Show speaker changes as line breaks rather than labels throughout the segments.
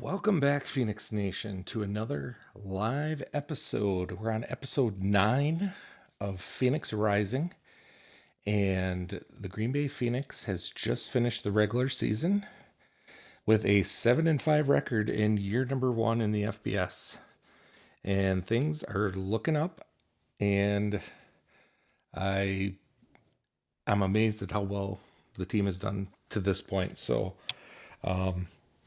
Welcome back, Phoenix Nation, to another live episode. We're on episode 9 of Phoenix Rising, and the Green Bay Phoenix has just finished the regular season with a 7-5 record in year number 1 in the FBS. And things are looking up, and I I'm amazed at how well the team has done to this point. So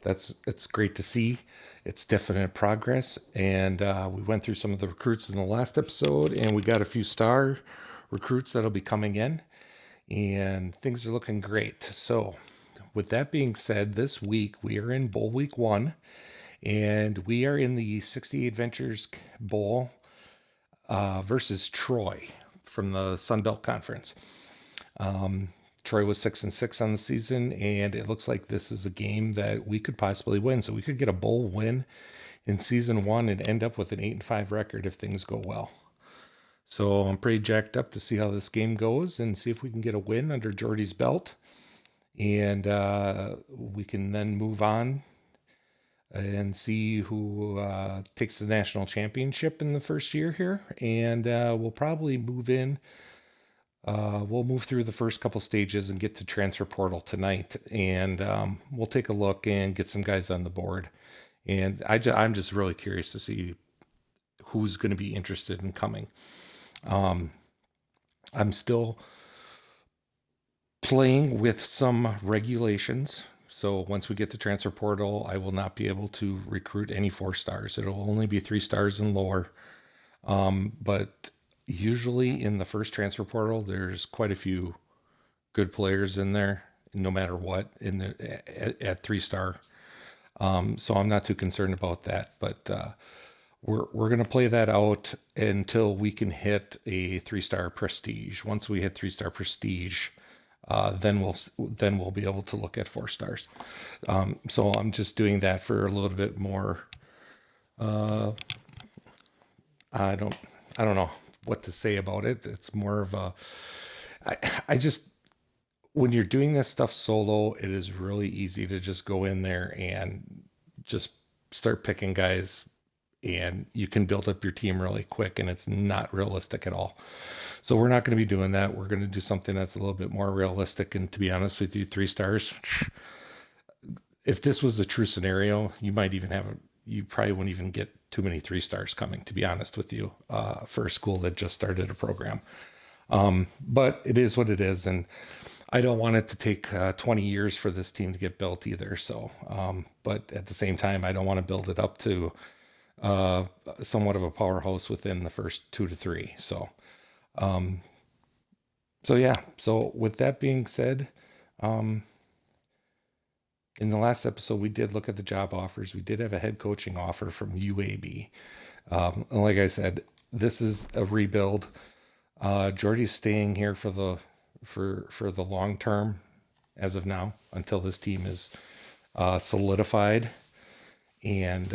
it's great to see. It's definite progress, and we went through some of the recruits in the last episode, and we got a few star recruits that'll be coming in, and things are looking great. So, with that being said, this week we are in Bowl Week 1, and we are in the 68 Ventures Bowl versus Troy from the Sun Belt Conference. Troy was 6-6 on the season, and it looks like this is a game that we could possibly win. So we could get a bowl win in season 1 and end up with an 8-5 record if things go well. So I'm pretty jacked up to see how this game goes and see if we can get a win under Jordy's belt, and we can then move on and see who takes the national championship in the first year here, and we'll probably move in. We'll move through the first couple stages and get to transfer portal tonight, and we'll take a look and get some guys on the board. And I'm just really curious to see who's going to be interested in coming. I'm still playing with some regulations. So once we get to transfer portal, I will not be able to recruit any 4 stars. It'll only be 3 stars and lower. But usually in the first transfer portal, there's quite a few good players in there, no matter what, at 3-star. So I'm not too concerned about that. But we're going to play that out until we can hit a 3-star prestige. Once we hit 3-star prestige, then we'll be able to look at 4 stars. So I'm just doing that for a little bit more. I don't know what to say about it. It's more of a, I just, when you're doing this stuff solo, it is really easy to just go in there and just start picking guys, and you can build up your team really quick, and it's not realistic at all. So we're not going to be doing that. We're going to do something that's a little bit more realistic. And to be honest with you, 3 stars, if this was a true scenario, you probably wouldn't even get too many 3 stars coming, to be honest with you, for a school that just started a program. But it is what it is. And I don't want it to take 20 years for this team to get built either. So, but at the same time, I don't want to build it up to somewhat of a powerhouse within the first 2 to 3. So yeah. So with that being said, in the last episode, we did look at the job offers. We did have a head coaching offer from UAB. And like I said, this is a rebuild. Jordy's staying here for the long term as of now, until this team is solidified. And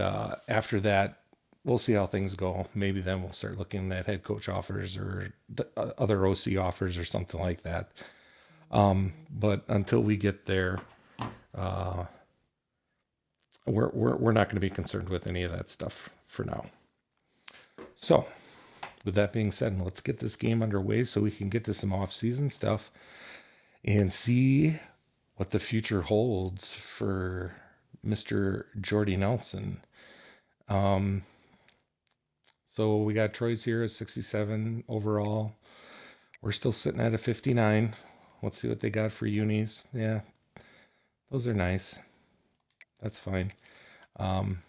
after that, we'll see how things go. Maybe then we'll start looking at head coach offers or other OC offers or something like that. But until we get there, we're not going to be concerned with any of that stuff for now. So, with that being said, let's get this game underway so we can get to some off-season stuff and see what the future holds for Mr. Jordy Nelson. So we got Troy's here at 67 overall. We're still sitting at a 59. Let's see what they got for unis. Yeah, those are nice. That's fine. I'm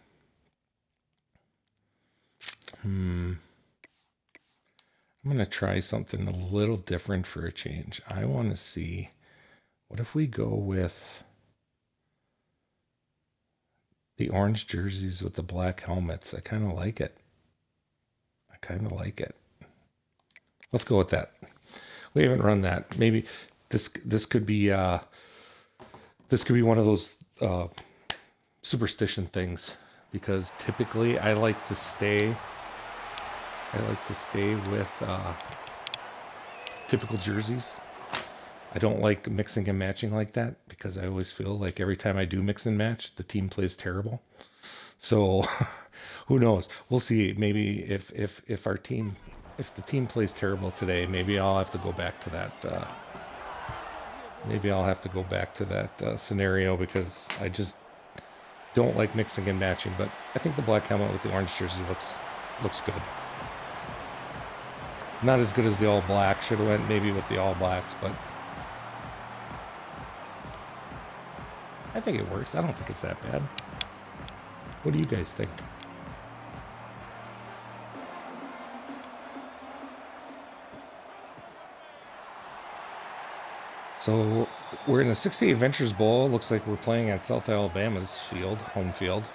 going to try something a little different for a change. I want to see, what if we go with the orange jerseys with the black helmets? I kind of like it. Let's go with that. We haven't run that. Maybe this could be one of those superstition things, because typically I like to stay with typical jerseys. I don't like mixing and matching like that, because I always feel like every time I do mix and match, the team plays terrible. So who knows? We'll see. Maybe if our team, if the team plays terrible today, maybe I'll have to go back to that. Maybe I'll have to go back to that scenario because I just don't like mixing and matching. But I think the black helmet with the orange jersey looks good. Not as good as the all black. Should have went maybe with the all blacks, but I think it works. I don't think it's that bad. What do you guys think? So we're in the 68 Ventures Bowl. Looks like we're playing at South Alabama's field, home field.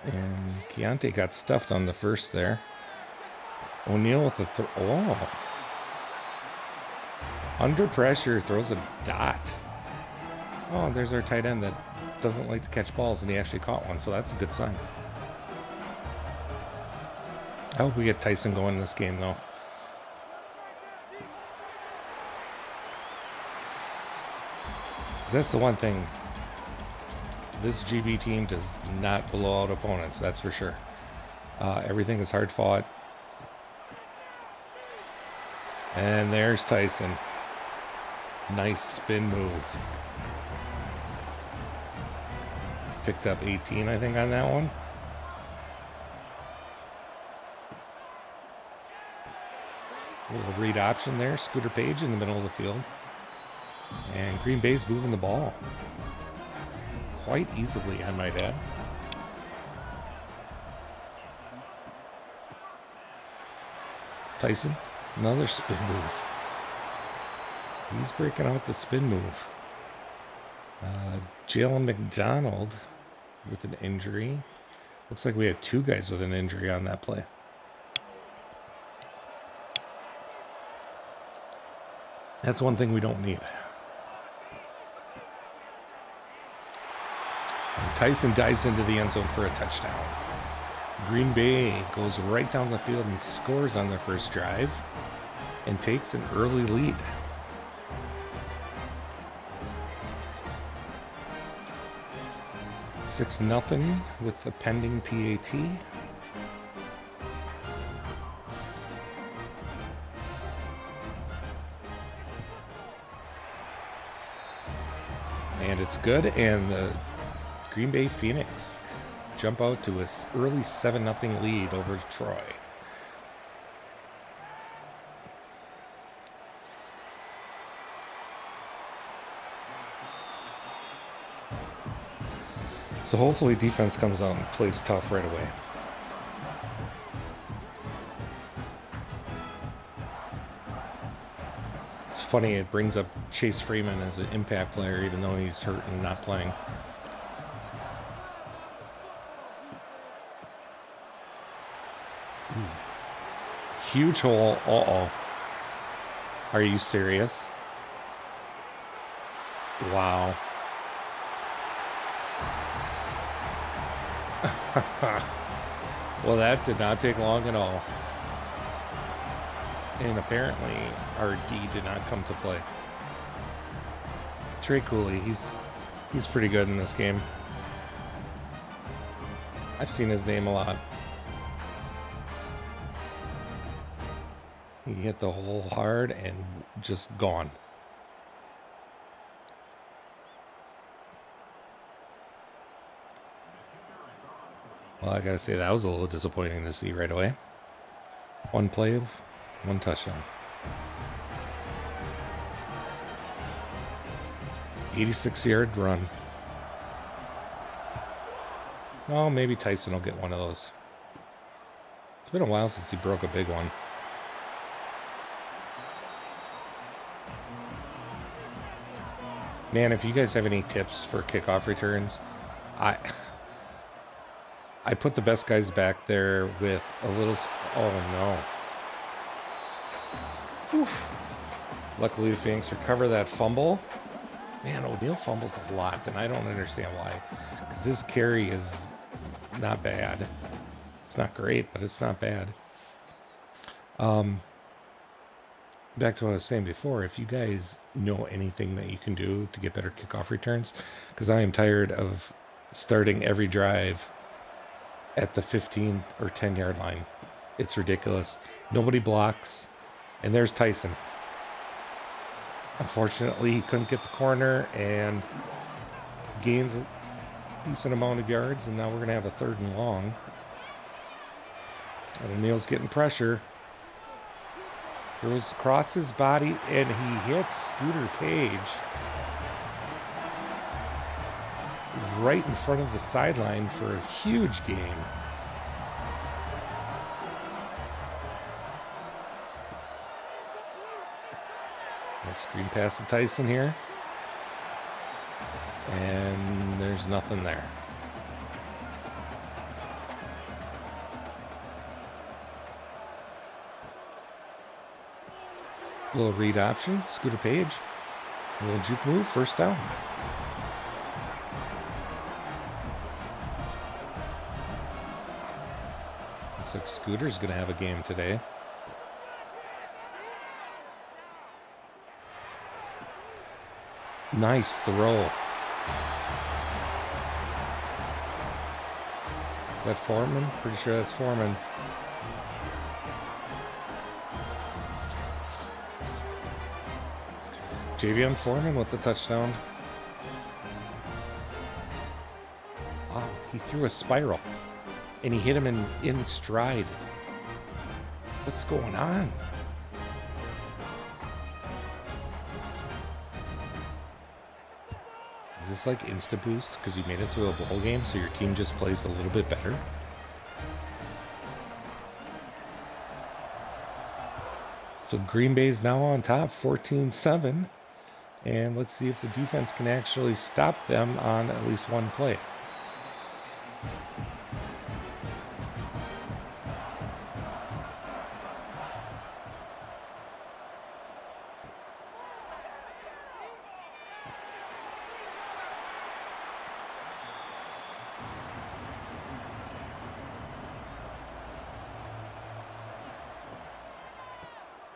And Keontae got stuffed on the first there. O'Neal with the under pressure, throws a dot. Oh, there's our tight end that doesn't like to catch balls, and he actually caught one, so that's a good sign. I hope we get Tyson going in this game, though. That's the one thing. This GB team does not blow out opponents, that's for sure. Everything is hard fought. And there's Tyson. Nice spin move. Picked up 18, I think, on that one. A little read option there. Scooter Page in the middle of the field. And Green Bay's moving the ball quite easily, I might add. Tyson, another spin move. He's breaking out the spin move. Jalen McDonald with an injury. Looks like we had two guys with an injury on that play. That's one thing we don't need. And Tyson dives into the end zone for a touchdown. Green Bay goes right down the field and scores on their first drive and takes an early lead. Six nothing with the pending PAT. And it's good, and the Green Bay Phoenix jump out to an early 7-0 lead over Troy. So hopefully defense comes out and plays tough right away. It's funny, it brings up Chase Freeman as an impact player even though he's hurt and not playing. Ooh. Huge hole. Uh-oh. Are you serious? Wow. Well, that did not take long at all. And apparently, our D did not come to play. Trey Cooley, he's pretty good in this game. I've seen his name a lot. He hit the hole hard and just gone. Well, I gotta say, that was a little disappointing to see right away. One play, one touchdown. 86-yard run. Well, maybe Tyson will get one of those. It's been a while since he broke a big one. Man, if you guys have any tips for kickoff returns, I put the best guys back there with a little... Oh, no. Oof. Luckily, the Phoenix recover that fumble. Man, O'Neal fumbles a lot, and I don't understand why. Because his carry is not bad. It's not great, but it's not bad. back to what I was saying before, if you guys know anything that you can do to get better kickoff returns, because I am tired of starting every drive at the 15 or 10 yard line. It's ridiculous. Nobody blocks. And there's Tyson. Unfortunately, he couldn't get the corner and gains a decent amount of yards. And now we're going to have a 3rd and long. And O'Neal's getting pressure. Throws across his body, and he hits Scooter Page right in front of the sideline for a huge gain. A screen pass to Tyson here. And there's nothing there. A little read option, Scooter Page. A little juke move, 1st down. Looks like Scooter's going to have a game today. Nice throw. That Foreman? Pretty sure that's Foreman. Javion Foreman with the touchdown. Wow, he threw a spiral. And he hit him in stride. What's going on? Is this like Insta Boost because you made it through a bowl game so your team just plays a little bit better? So Green Bay's now on top, 14-7. And let's see if the defense can actually stop them on at least one play.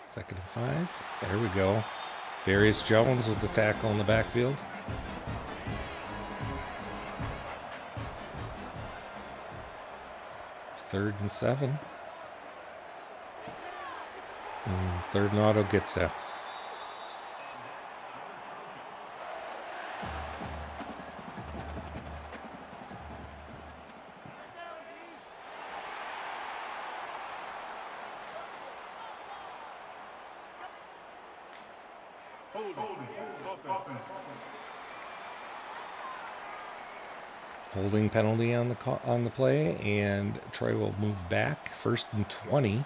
Second and 5. There we go. Darius Jones with the tackle in the backfield. Third and 7. 3rd and auto gets there. Holding penalty on the play, and Troy will move back. 1st and 20.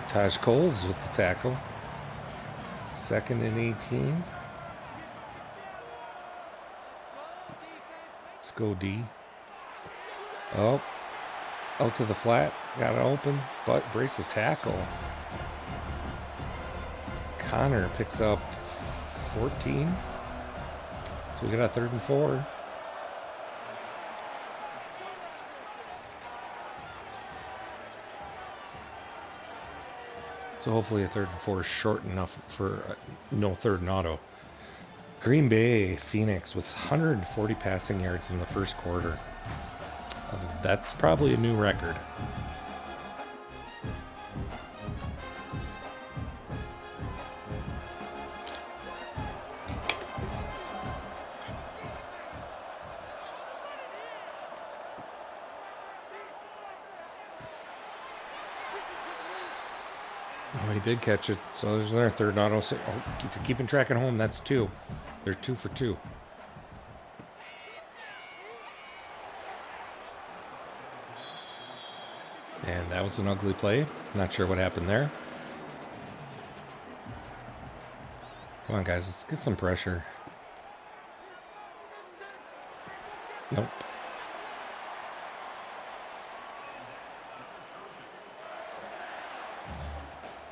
Taj Coles with the tackle. 2nd and 18. Let's go D. Oh, out to the flat. Got it open, but breaks the tackle. Connor picks up 14. So we got a 3rd and 4. So hopefully a 3rd and 4 is short enough for no 3rd and auto. Green Bay, Phoenix with 140 passing yards in the 1st quarter. That's probably a new record. Oh, he did catch it. So there's another 3rd auto. So, if you're keeping track at home, that's 2. They're 2 for 2. And that was an ugly play. Not sure what happened there. Come on, guys. Let's get some pressure. Nope.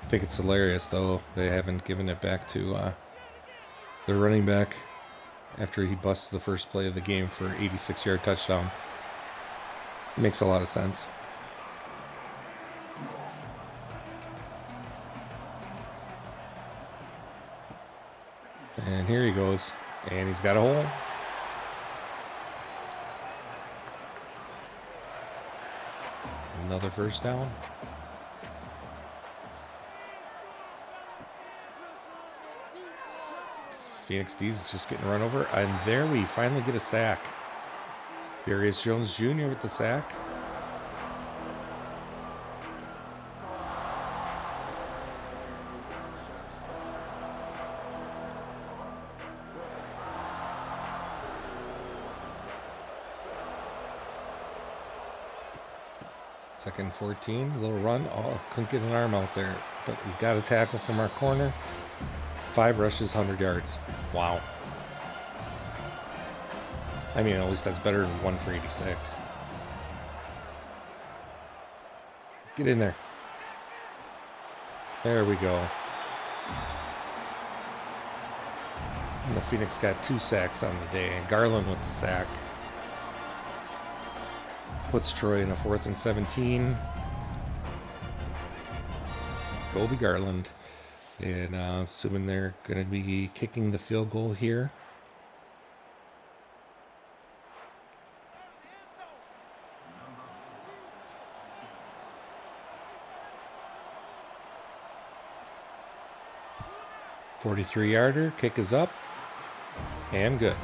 I think it's hilarious, though. They haven't given it back to the running back after he busts the first play of the game for 86-yard touchdown. Makes a lot of sense. And here he goes. And he's got a hole. Another first down. Phoenix D's just getting run over. And there we finally get a sack. Darius Jones Jr. with the sack. Second 14, a little run. Oh, couldn't get an arm out there. But we got a tackle from our corner. 5 rushes, 100 yards. Wow. I mean, at least that's better than 1 for 86. Get in there. There we go. And the Phoenix got 2 sacks on the day. Garland with the sack. Puts Troy in a 4th and 17. Colby Garland. And assuming they're going to be kicking the field goal here. $43-yarder. Kick is up. And good.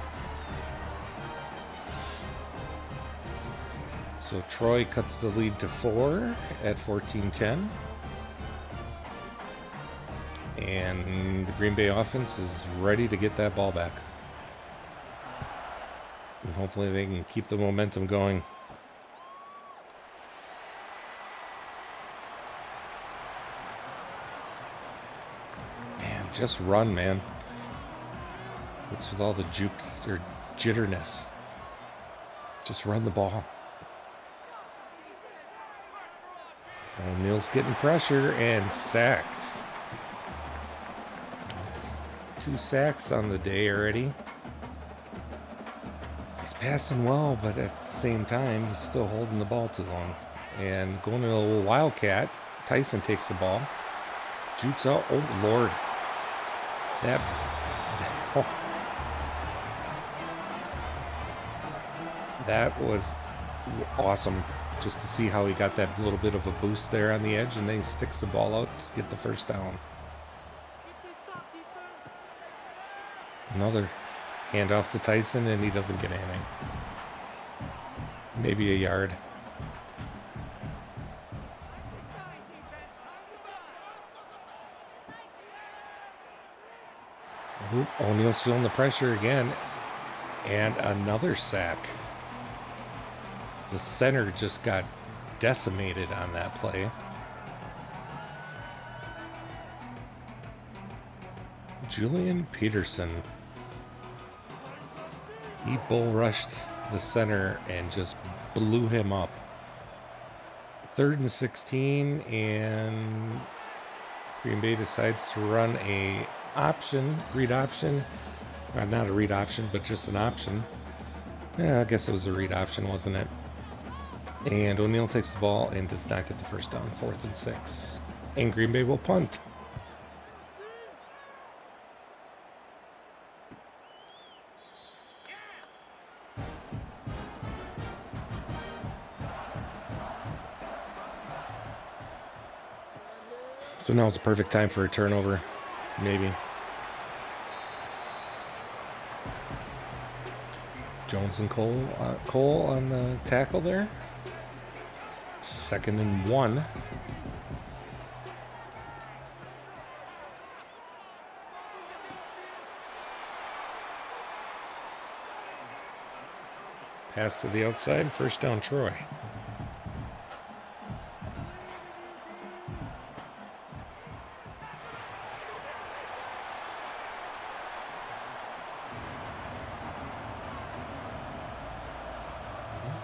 So Troy cuts the lead to 4 at 14-10. And the Green Bay offense is ready to get that ball back. And hopefully they can keep the momentum going. Man, just run, man. What's with all the juke or jitterness? Just run the ball. O'Neal's getting pressure and sacked. 2 sacks on the day already. He's passing well, but at the same time, he's still holding the ball too long. And going to a little Wildcat. Tyson takes the ball. Jukes out. Oh, Lord. That was awesome. Just to see how he got that little bit of a boost there on the edge, and then he sticks the ball out to get the first down. Another handoff to Tyson, and he doesn't get anything. Maybe a yard. O'Neal's feeling the pressure again, and another sack. The center just got decimated on that play. Julian Peterson. He bull rushed the center and just blew him up. 3rd and 16, and Green Bay decides to run a read option. Not a read option, but just an option. Yeah, I guess it was a read option, wasn't it? And O'Neal takes the ball and does not get the first down. 4th and 6. And Green Bay will punt. So now's the perfect time for a turnover. Maybe. Jones and Cole on the tackle there. 2nd and 1. Pass to the outside. First down, Troy.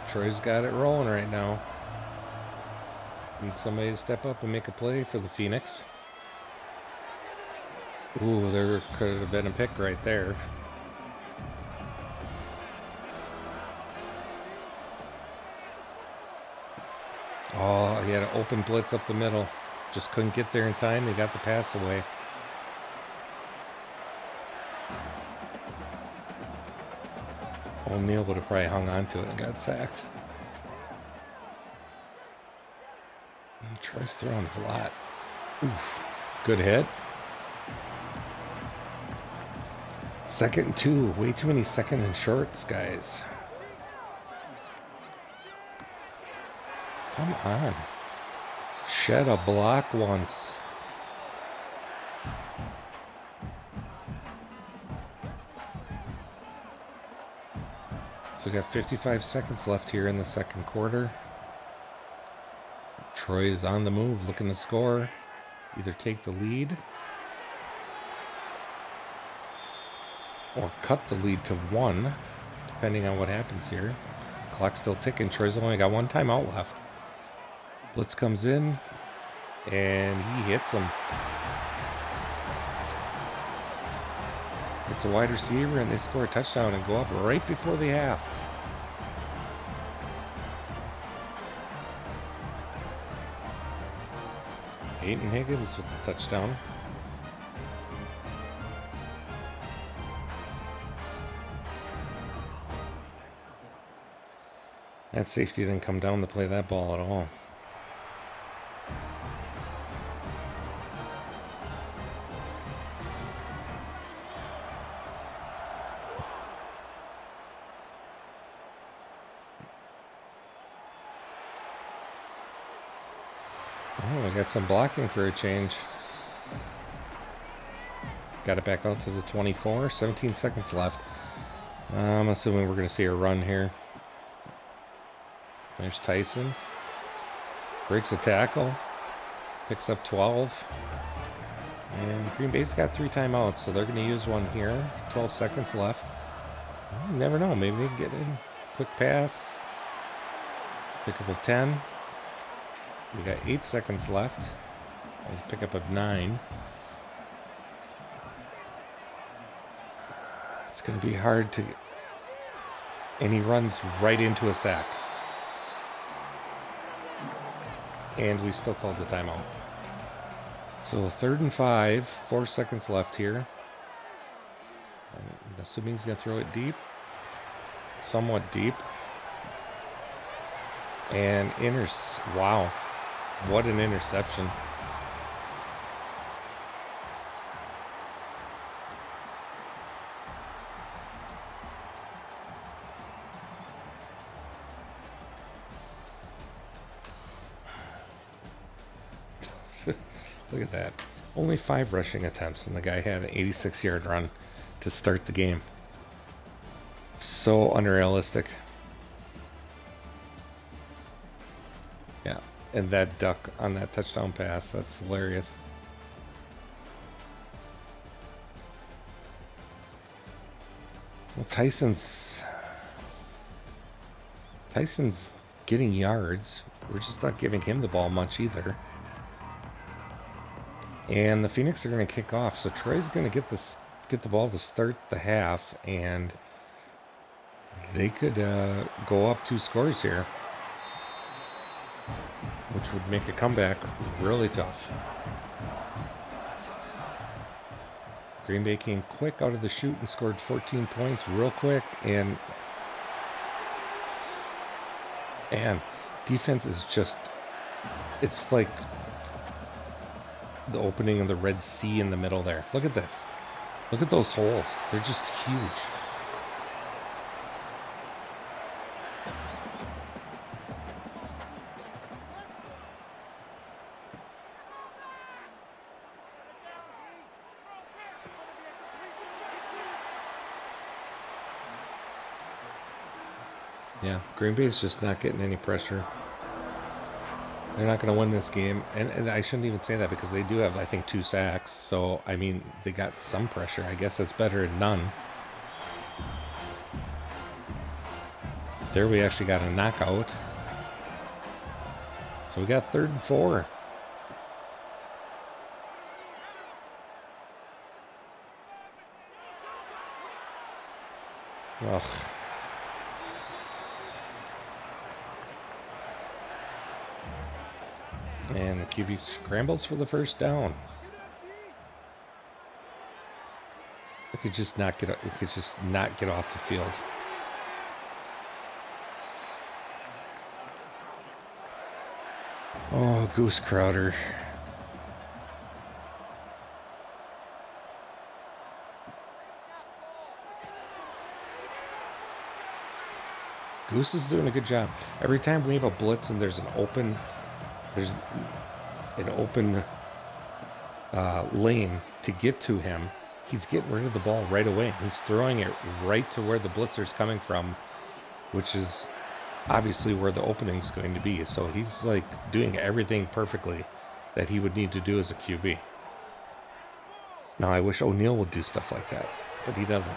Troy's got it rolling right now. Need somebody to step up and make a play for the Phoenix. Ooh, there could have been a pick right there. Oh, he had an open blitz up the middle. Just couldn't get there in time. They got the pass away. O'Neal would have probably hung on to it and got sacked. And Troy's throwing a lot. Oof. Good hit. 2nd and 2. Way too many second and shorts, guys. Come on. Shed a block once. So we got 55 seconds left here in the second quarter. Troy is on the move, looking to score. Either take the lead or cut the lead to 1, depending on what happens here. Clock's still ticking. Troy's only got 1 timeout left. Blitz comes in, and he hits him. It's a wide receiver, and they score a touchdown and go up right before the half. Peyton Higgins with the touchdown. That safety didn't come down to play that ball at all. Oh, we got some blocking for a change. Got it back out to the 24. 17 seconds left. I'm assuming we're going to see a run here. There's Tyson. Breaks a tackle. Picks up 12. And Green Bay's got 3 timeouts, so they're going to use one here. 12 seconds left. Well, you never know. Maybe they can get in. Quick pass. Pick up of 10. We got 8 seconds left. There's a pickup of 9. It's going to be hard to... And he runs right into a sack. And we still called the timeout. So 3rd and 5. 4 seconds left here. I'm assuming he's going to throw it deep. Somewhat deep. And wow. What an interception. Look at that. Only 5 rushing attempts, and the guy had an 86-yard run to start the game. So unrealistic. Yeah, and that duck on that touchdown pass, that's hilarious. Well, Tyson's getting yards. We're just not giving him the ball much either. And the Phoenix are going to kick off, so Troy's going to get the ball to start the half, and they could go up 2 scores here, which would make a comeback really tough. Green Bay came quick out of the chute and scored 14 points real quick, and defense is just, it's like the opening of the Red Sea in the middle there. Look at this. Look at those holes. They're just huge. Yeah, Green Bay's just not getting any pressure. They're not going to win this game. And I shouldn't even say that because they do have, I think, 2 sacks. So, I mean, they got some pressure. I guess that's better than none. There we actually got a knockout. So we got 3rd and 4. Ugh. And the QB scrambles for the first down. We could just not get off the field. Oh, Goose Crowder. Goose is doing a good job. Every time we have a blitz and there's an open lane to get to him, he's getting rid of the ball right away. He's throwing it right to where the blitzer's coming from, which is obviously where the opening's going to be. So he's like doing everything perfectly that he would need to do as a QB. Now I wish O'Neal would do stuff like that, but he doesn't.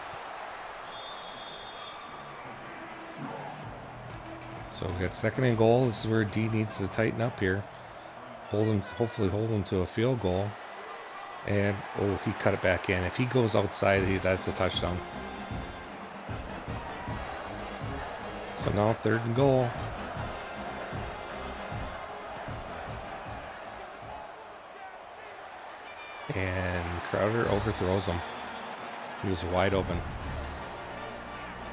So we got 2nd and goal. This is where D needs to tighten up here. Hopefully hold him to a field goal. And, oh, he cut it back in. If he goes outside, that's a touchdown. So now 3rd and goal. And Crowder overthrows him. He was wide open.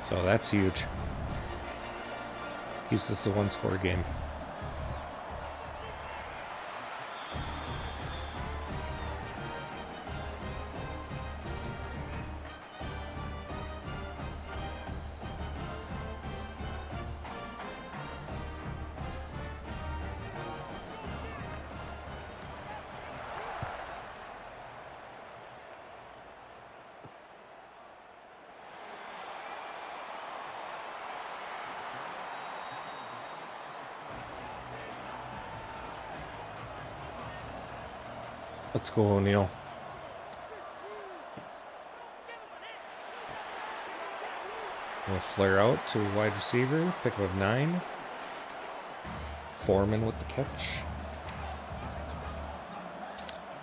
So that's huge. Keeps this a 1-score game. Let's go, O'Neal. We'll flare out to wide receiver. Pick up 9. Foreman with the catch.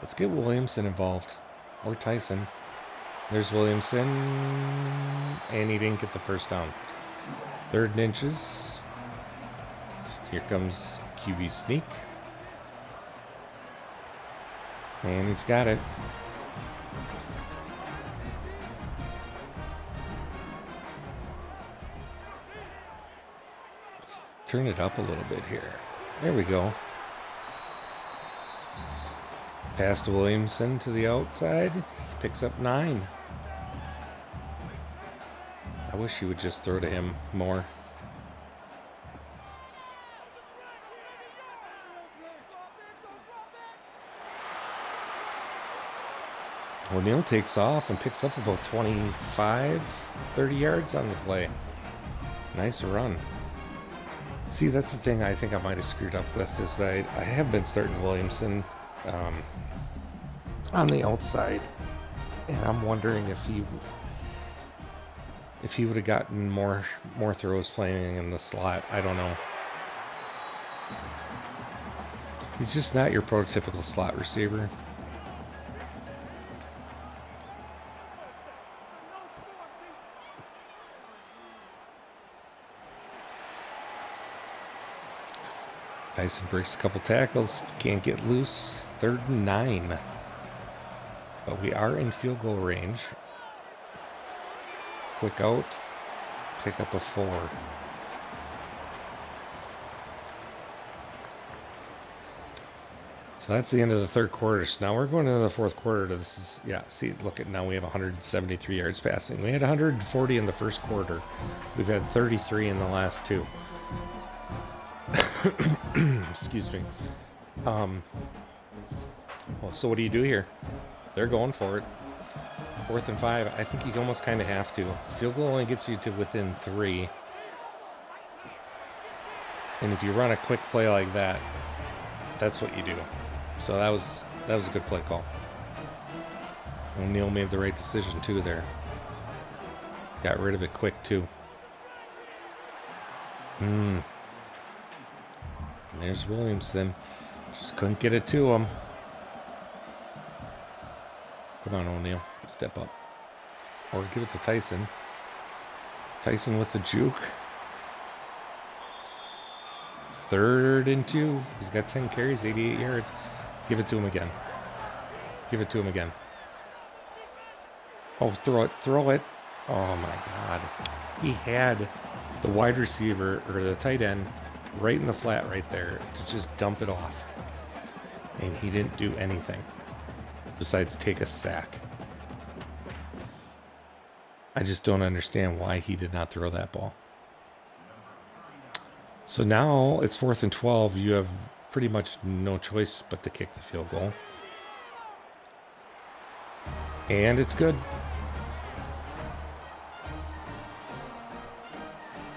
Let's get Williamson involved. Or Tyson. There's Williamson. And he didn't get the first down. 3rd and inches. Here comes QB sneak. And he's got it. Let's turn it up a little bit here. There we go. Pass to Williamson to the outside. He picks up 9. I wish he would just throw to him more. O'Neal takes off and picks up about 25, 30 yards on the play. Nice run. See, that's the thing I think I might have screwed up with, is that I have been starting Williamson on the outside. And I'm wondering if he would have gotten more throws playing in the slot. I don't know. He's just not your prototypical slot receiver. Tyson breaks a couple tackles, can't get loose. 3rd and 9. But we are in field goal range. Quick out, pick up a 4. So that's the end of the 3rd quarter. So now we're going into the 4th quarter. This is, yeah, see, look at now we have 173 yards passing. We had 140 in the 1st quarter. We've had 33 in the last 2. Excuse me. Well, so what do you do here? They're going for it. 4th and 5. I think you almost kind of have to. Field goal only gets you to within 3. And if you run a quick play like that, that's what you do. So that was a good play call. O'Neal made the right decision too there. Got rid of it quick too. And there's Williamson. Just couldn't get it to him. Come on, O'Neal. Step up. Or give it to Tyson. Tyson with the juke. 3rd and 2. He's got 10 carries, 88 yards. Give it to him again. Give it to him again. Oh, throw it. Oh, my God. He had the wide receiver, or the tight end, right in the flat right there to just dump it off. And he didn't do anything besides take a sack. I just don't understand why he did not throw that ball. So now it's 4th and 12. You have pretty much no choice but to kick the field goal. And it's good.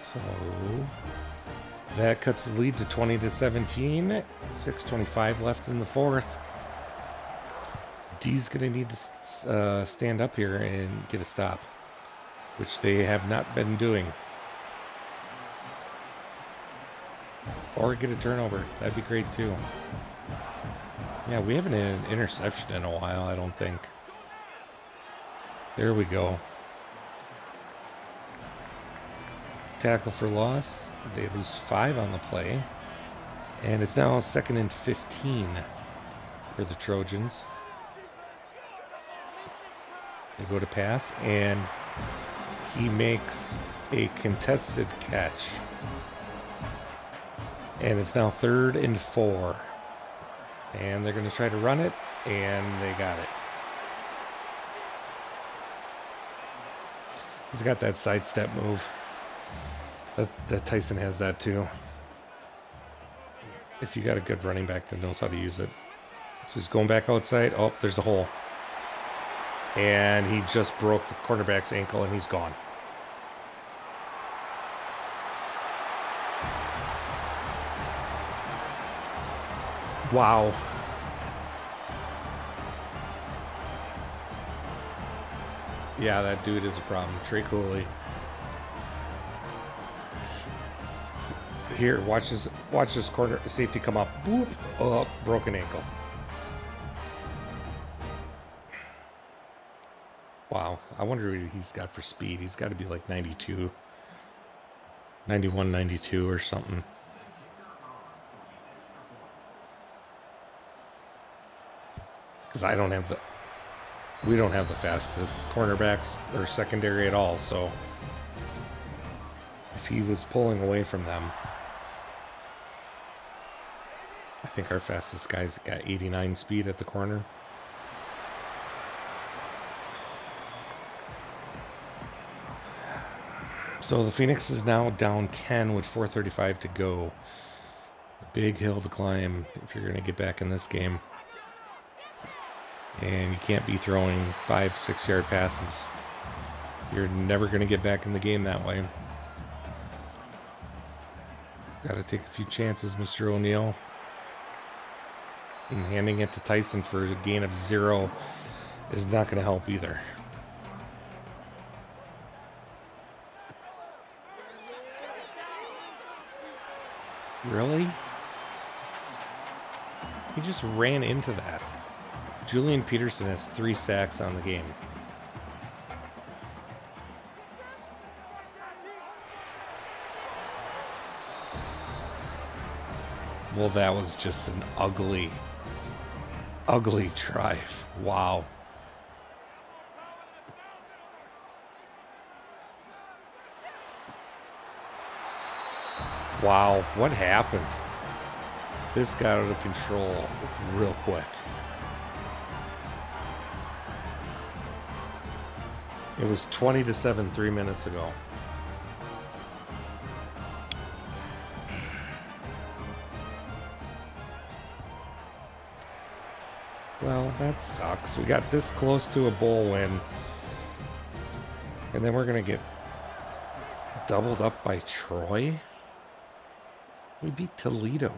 So that cuts the lead to 20-17. 6:25 left in the 4th. D's going to need to stand up here and get a stop, which they have not been doing. Or get a turnover. That'd be great too. Yeah, we haven't had an interception in a while, I don't think. There we go. Tackle for loss. They lose 5 on the play. And it's now 2nd and 15 for the Trojans. They go to pass, and he makes a contested catch. And it's now 3rd and 4. And they're going to try to run it, and they got it. He's got that sidestep move. That Tyson has that too. If you got a good running back that knows how to use it. So he's going back outside. Oh, there's a hole. And he just broke the quarterback's ankle, and he's gone. Wow. Yeah, that dude is a problem. Trey Cooley. Here, watch this corner safety come up. Boop. Oh, broken ankle. Wow. I wonder what he's got for speed. He's got to be like 92. 91, 92 or something. Because we don't have the fastest cornerbacks or secondary at all. So if he was pulling away from them, I think our fastest guy's got 89 speed at the corner. So the Phoenix is now down 10 with 4:35 to go. A big hill to climb if you're going to get back in this game. And you can't be throwing 5-6 yard passes. You're never going to get back in the game that way. Got to take a few chances, Mr. O'Neal. And handing it to Tyson for a gain of 0 is not going to help either. Really? He just ran into that. Julian Peterson has 3 sacks on the game. Well, that was just an ugly drive. Wow. Wow, what happened? This got out of control real quick. It was 20-7 3 minutes ago. Well, that sucks. We got this close to a bowl win. And then we're going to get doubled up by Troy. We beat Toledo.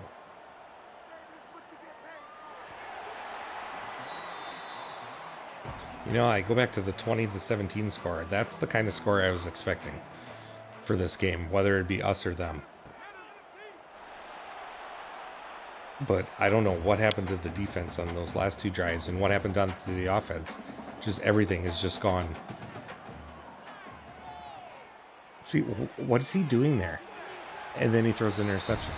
You know, I go back to the 20-17 score. That's the kind of score I was expecting for this game, whether it be us or them. But I don't know what happened to the defense on those last 2 drives and what happened on to the offense. Just everything is just gone. See, what is he doing there? And then he throws an interception.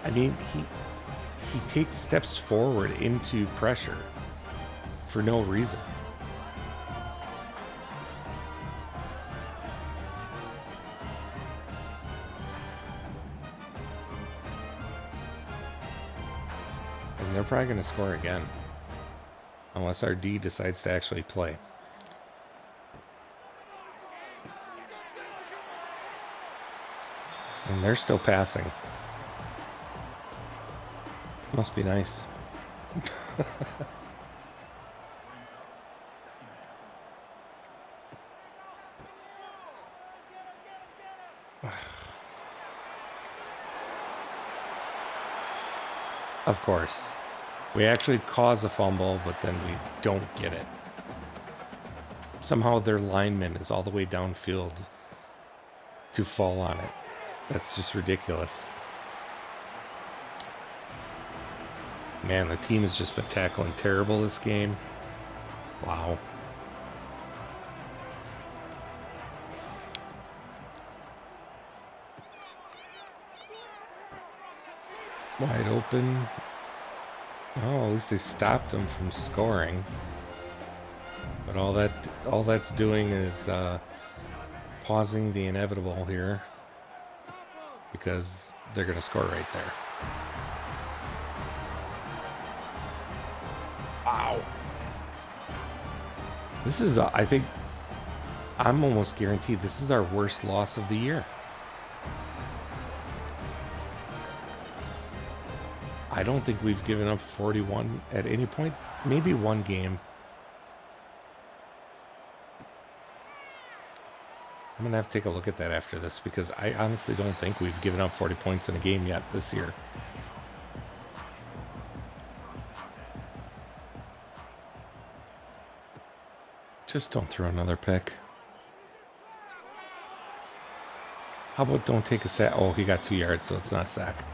I mean, he takes steps forward into pressure for no reason. And they're probably going to score again. Unless our D decides to actually play. And they're still passing. Must be nice. Of course. We actually cause a fumble, but then we don't get it. Somehow their lineman is all the way downfield to fall on it. That's just ridiculous. Man, the team has just been tackling terrible this game. Wow. Wide open. Oh, at least they stopped them from scoring. But all that's doing is pausing the inevitable here, because they're going to score right there. Wow. This is, I think, I'm almost guaranteed this is our worst loss of the year. I don't think we've given up 41 at any point. Maybe one game. I'm going to have to take a look at that after this, because I honestly don't think we've given up 40 points in a game yet this year. Just don't throw another pick. How about don't take a sack? Oh, he got 2 yards, so it's not a sack.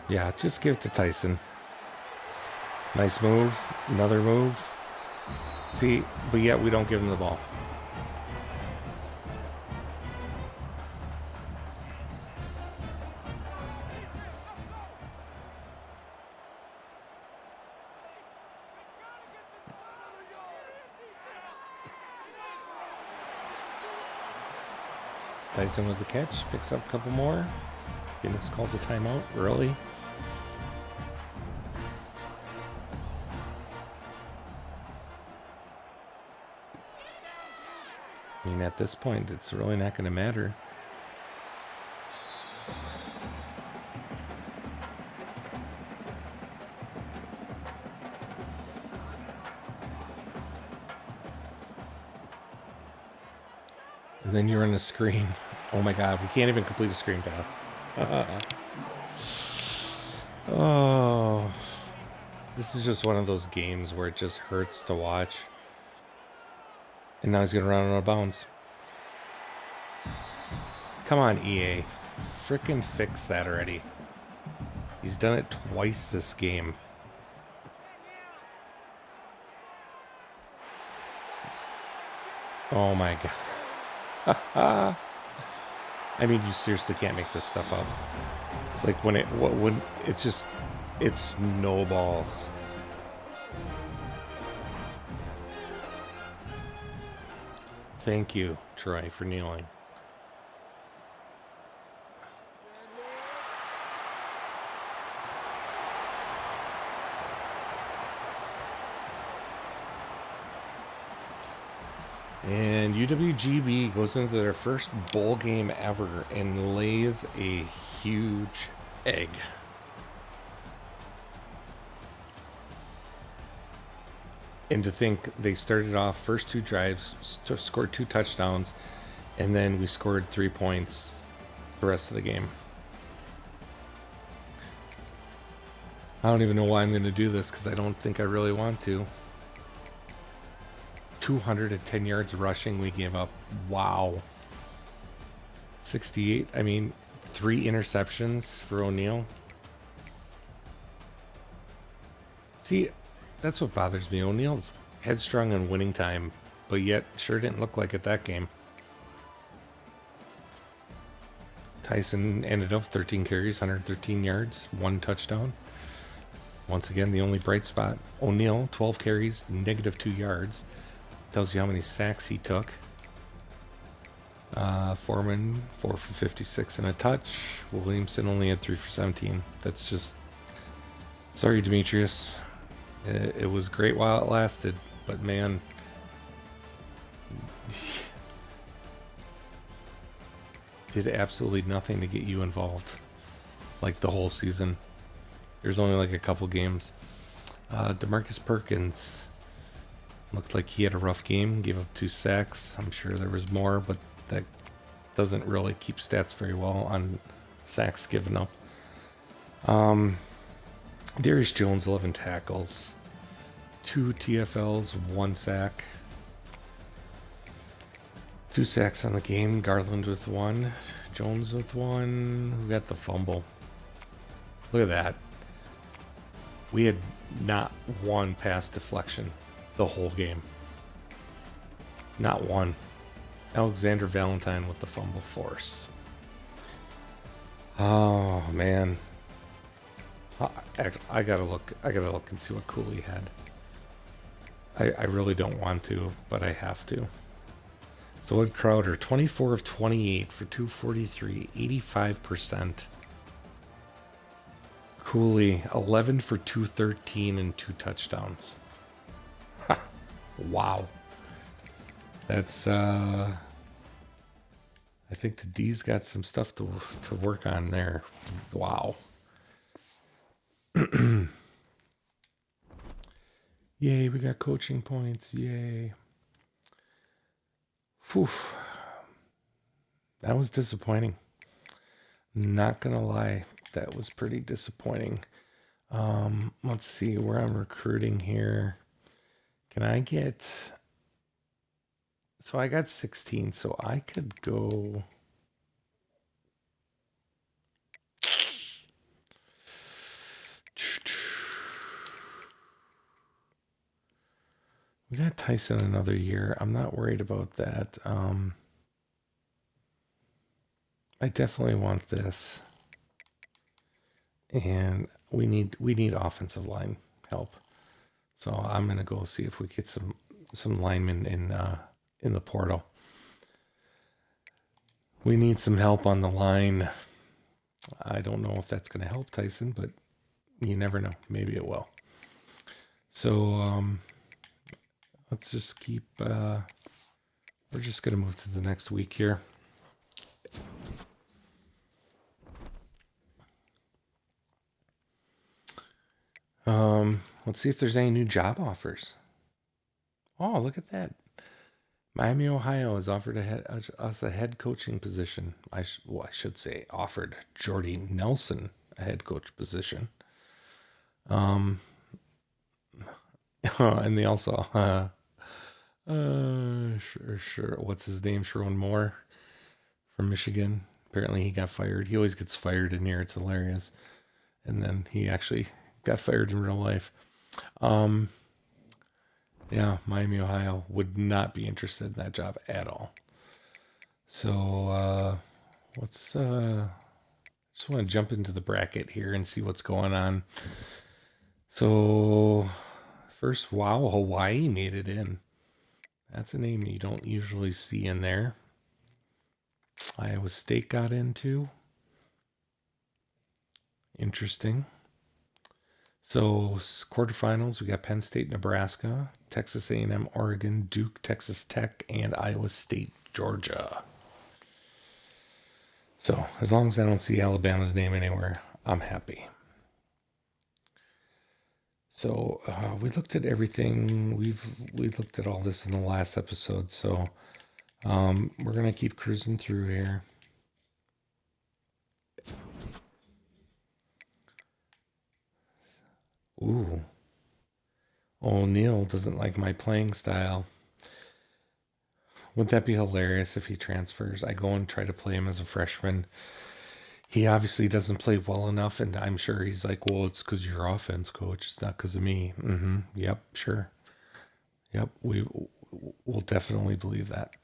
Yeah, just give it to Tyson. Nice move. Another move. See, but yet we don't give him the ball. Tyson with the catch. Picks up a couple more. Phoenix calls a timeout early. I mean, at this point, it's really not going to matter. And then you're on the screen. Oh my God, we can't even complete a screen pass. Oh, this is just one of those games where it just hurts to watch. And now he's going to run out of bounds. Come on, EA. Frickin' fix that already. He's done it twice this game. Oh my God. I mean, you seriously can't make this stuff up. It's like when it snowballs. Thank you, Troy, for kneeling. And UWGB goes into their first bowl game ever and lays a huge egg. And to think they started off first 2 drives, scored 2 touchdowns, and then we scored 3 points the rest of the game. I don't even know why I'm going to do this, because I don't think I really want to. 210 yards rushing we gave up. Wow. 68. I mean, 3 interceptions for O'Neal. See, that's what bothers me. O'Neal's headstrong on winning time, but yet sure didn't look like it that game. Tyson ended up 13 carries, 113 yards, 1 touchdown. Once again, the only bright spot. O'Neal, 12 carries, -2 yards. Tells you how many sacks he took. Foreman, 4 for 56 and a touch. Williamson only had 3 for 17. That's just... Sorry, Demetrius. It was great while it lasted, but man... did absolutely nothing to get you involved. Like the whole season. There's only like a couple games. DeMarcus Perkins looked like he had a rough game. Gave up 2 sacks. I'm sure there was more, but that doesn't really keep stats very well on sacks given up. Darius Jones, 11 tackles. 2 TFLs, 1 sack. 2 sacks on the game. Garland with 1. Jones with 1. Who got the fumble? Look at that. We had not one pass deflection the whole game. Not one. Alexander Valentine with the fumble force. Oh man. I gotta look and see what Cooley had. I really don't want to, but I have to. So what Crowder? 24 of 28 for 243, 85%. Cooley, 11 for 213 and 2 touchdowns. Ha, wow. That's, I think the D's got some stuff to work on there. Wow. Yay, we got coaching points. Yay. Whew. That was disappointing. Not gonna lie. That was pretty disappointing. Let's see where I'm recruiting here. Can I get... So I got 16, so I could go... We got Tyson another year. I'm not worried about that. I definitely want this. And we need offensive line help. So I'm gonna go see if we get some linemen in the portal. We need some help on the line. I don't know if that's gonna help Tyson, but you never know. Maybe it will. So let's just keep. We're just gonna move to the next week here. Let's see if there's any new job offers. Oh, look at that. Miami, Ohio has offered us a head coaching position. I should say offered Jordy Nelson a head coach position. And they also, sure, what's his name? Sherwin Moore from Michigan. Apparently he got fired. He always gets fired in here. It's hilarious. And then he actually got fired in real life. Yeah, Miami, Ohio would not be interested in that job at all. So let's just want to jump into the bracket here and see what's going on. So first, wow, Hawaii made it in. That's a name you don't usually see in there. Iowa State got into. Interesting. So quarterfinals, we got Penn State, Nebraska, Texas A&M, Oregon, Duke, Texas Tech, and Iowa State, Georgia. So as long as I don't see Alabama's name anywhere, I'm happy. So we looked at everything. We looked at all this in the last episode. So we're gonna keep cruising through here. Ooh. O'Neal doesn't like my playing style. Wouldn't that be hilarious if he transfers? I go and try to play him as a freshman. He obviously doesn't play well enough, and I'm sure he's like, well, it's because you're offense coach. It's not because of me. Yep, sure. Yep, we'll definitely believe that.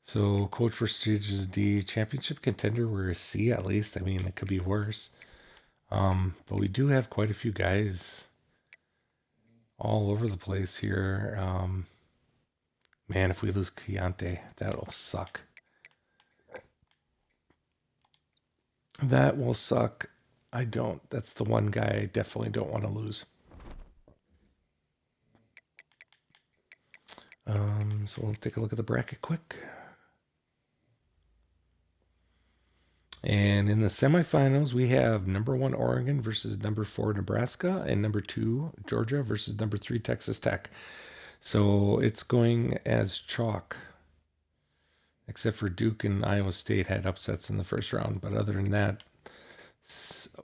So Coach for Stages D championship contender. We're a C at least. I mean, it could be worse. But we do have quite a few guys all over the place here. Man, if we lose Chianti, that'll suck. That will suck. That's the one guy I definitely don't want to lose. So we'll take a look at the bracket quick. And in the semifinals, we have number 1 Oregon versus number 4 Nebraska, and number 2 Georgia versus number 3 Texas Tech. So it's going as chalk, except for Duke and Iowa State had upsets in the first round. But other than that,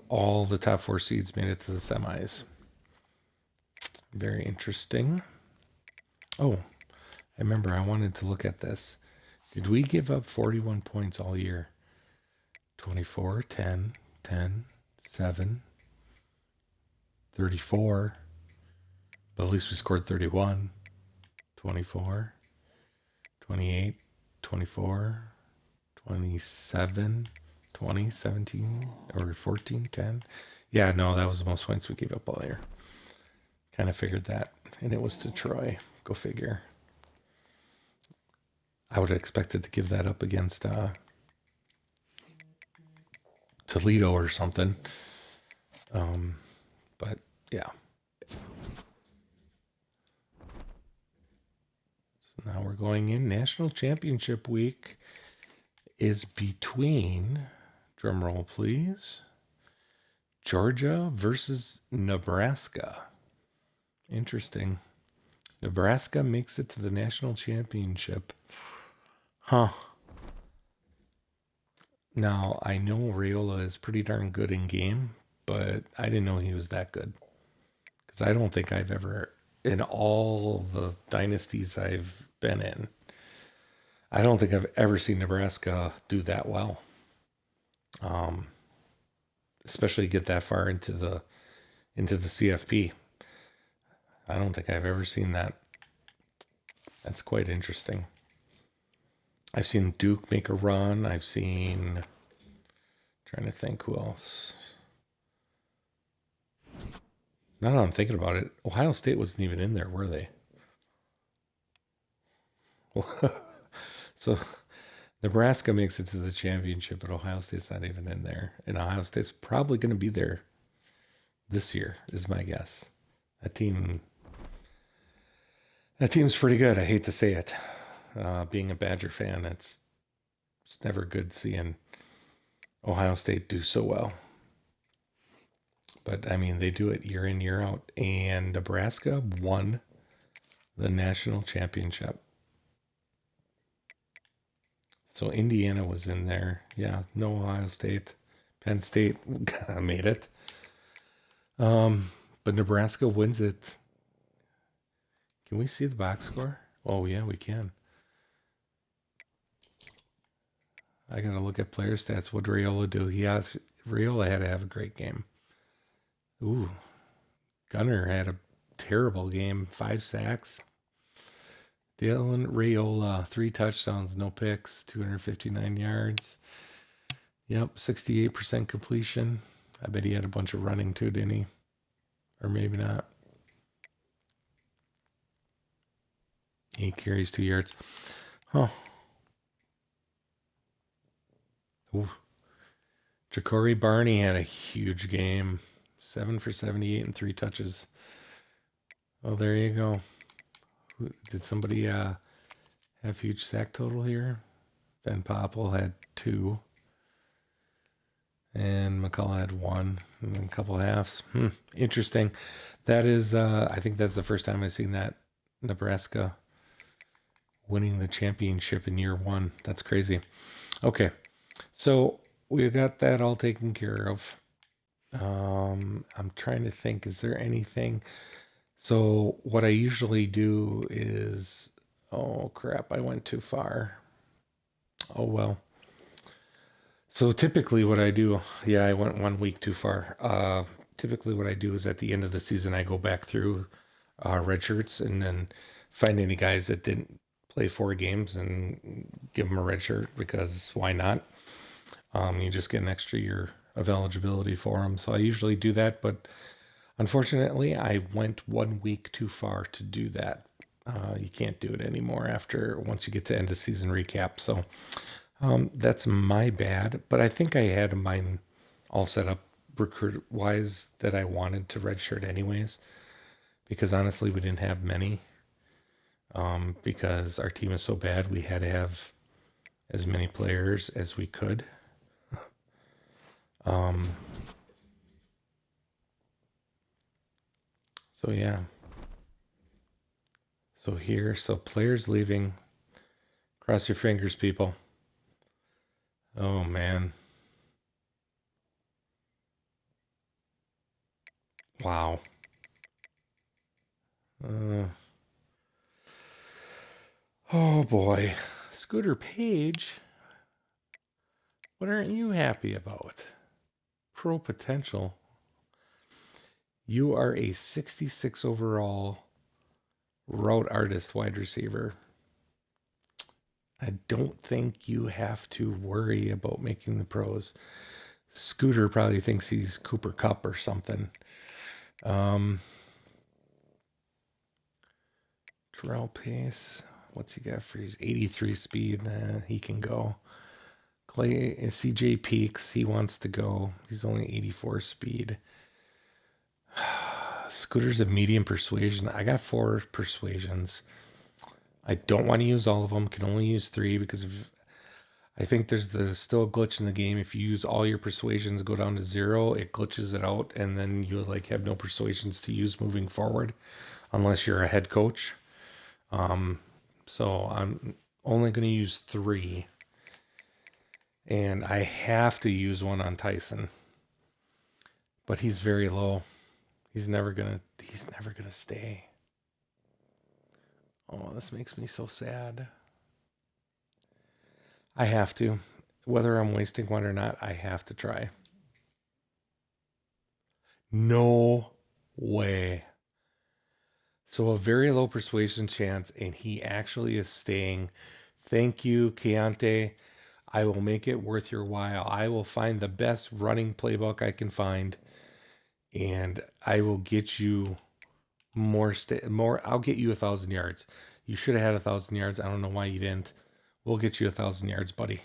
all the top 4 seeds made it to the semis. Very interesting. Oh, I remember I wanted to look at this. Did we give up 41 points all year? 24, 10, 10, 7, 34. But at least we scored 31, 24, 28, 24, 27, 20, 17, or 14, 10. Yeah, no, that was the most points we gave up all year. Kind of figured that. And it was to Troy. Go figure. I would have expected to give that up against Toledo or something. But yeah. So now we're going in. National Championship Week is between, drumroll please, Georgia versus Nebraska. Interesting. Nebraska makes it to the national championship. Huh. Now, I know Raiola is pretty darn good in game, but I didn't know he was that good. Because I don't think I've ever, in all the dynasties I've been in, I don't think I've ever seen Nebraska do that well. Especially get that far into the CFP. I don't think I've ever seen that. That's quite interesting. I've seen Duke make a run. I've seen, trying to think who else. Now that I'm thinking about it, Ohio State wasn't even in there, were they? So Nebraska makes it to the championship, but Ohio State's not even in there. And Ohio State's probably going to be there this year, is my guess. That team's pretty good. I hate to say it. Being a Badger fan, it's never good seeing Ohio State do so well. But I mean, they do it year in, year out. And Nebraska won the national championship. So Indiana was in there. Yeah, no Ohio State. Penn State made it. But Nebraska wins it. Can we see the box score? Oh, yeah, we can. I got to look at player stats. What did Raiola do? Raiola had to have a great game. Ooh, Gunner had a terrible game. 5 sacks. Dylan Raiola, 3 touchdowns, no picks, 259 yards. Yep, 68% completion. I bet he had a bunch of running too, didn't he? Or maybe not. 8 carries, 2 yards. Huh. Ooh. Ja'Cory Barney had a huge game. 7 for 78 and 3 touches. Oh, there you go. Did somebody have huge sack total here? Ben Popple had 2. And McCullough had 1. And then a couple halves. Interesting. That is, I think that's the first time I've seen that. Nebraska winning the championship in year 1. That's crazy. Okay. So we got that all taken care of. I'm trying to think, is there anything? So what I usually do is, oh crap, I went too far. Oh well. So typically what I do, yeah, I went 1 week too far. Typically what I do is at the end of the season, I go back through red shirts and then find any guys that didn't play 4 games and give him a red shirt because why not? You just get an extra year of eligibility for him. So I usually do that, but unfortunately, I went 1 week too far to do that. You can't do it anymore after once you get to end of season recap. So that's my bad. But I think I had mine all set up recruit wise that I wanted to redshirt anyways. Because honestly, we didn't have many. Because our team is so bad, we had to have as many players as we could. So yeah. So players leaving. Cross your fingers, people. Oh man. Wow. Uh, oh boy. Scooter Page. What aren't you happy about? Pro potential. You are a 66 overall route artist wide receiver. I don't think you have to worry about making the pros. Scooter probably thinks he's Cooper Cup or something. Terrell Pace. What's he got for his 83 speed? He can go. Clay CJ Peaks. He wants to go. He's only 84 speed. Scooter's a medium persuasion. I got 4 persuasions. I don't want to use all of them. Can only use 3 because I think there's still a glitch in the game. If you use all your persuasions, go down to 0, it glitches it out, and then you like have no persuasions to use moving forward, unless you're a head coach. So I'm only going to use 3, and I have to use 1 on Tyson, but he's very low. He's never gonna stay. Oh, this makes me so sad. I have to. Whether I'm wasting 1 or not, I have to try. No way. So a very low persuasion chance, and he actually is staying. Thank you, Keontae. I will make it worth your while. I will find the best running playbook I can find, and I will get you more. I'll get you 1,000 yards. You should have had 1,000 yards. I don't know why you didn't. We'll get you 1,000 yards, buddy.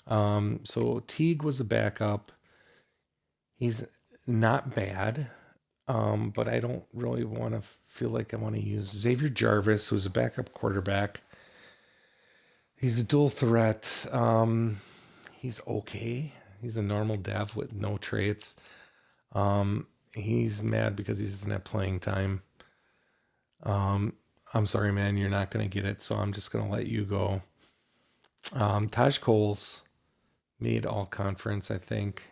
So Teague was a backup. He's not bad, but I don't really want to feel like I want to use Xavier Jarvis, who's a backup quarterback. He's a dual threat. He's okay. He's a normal dev with no traits. He's mad because he doesn't have playing time. I'm sorry, man, you're not going to get it, so I'm just going to let you go. Taj Coles made all conference, I think.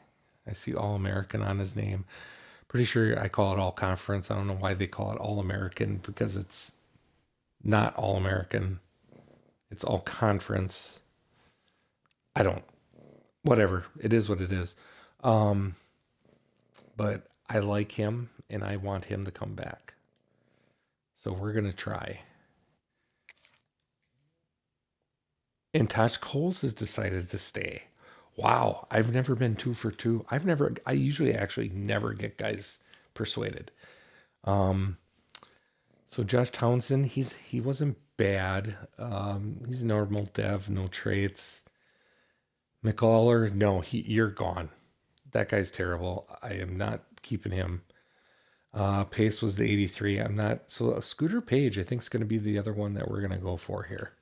I see All American on his name. Pretty sure I call it all conference. I don't know why they call it All American because it's not All American. It's all conference. I don't. Whatever. It is what it is. But I like him and I want him to come back. So we're going to try. And Taj Coles has decided to stay. Wow, I've never been 2 for 2. I usually actually never get guys persuaded. So Josh Townsend, he wasn't bad. He's normal dev, no traits. McAller, no, you're gone. That guy's terrible. I am not keeping him. Pace was the 83. I'm not. So a Scooter Page, I think, is going to be the other one that we're going to go for here.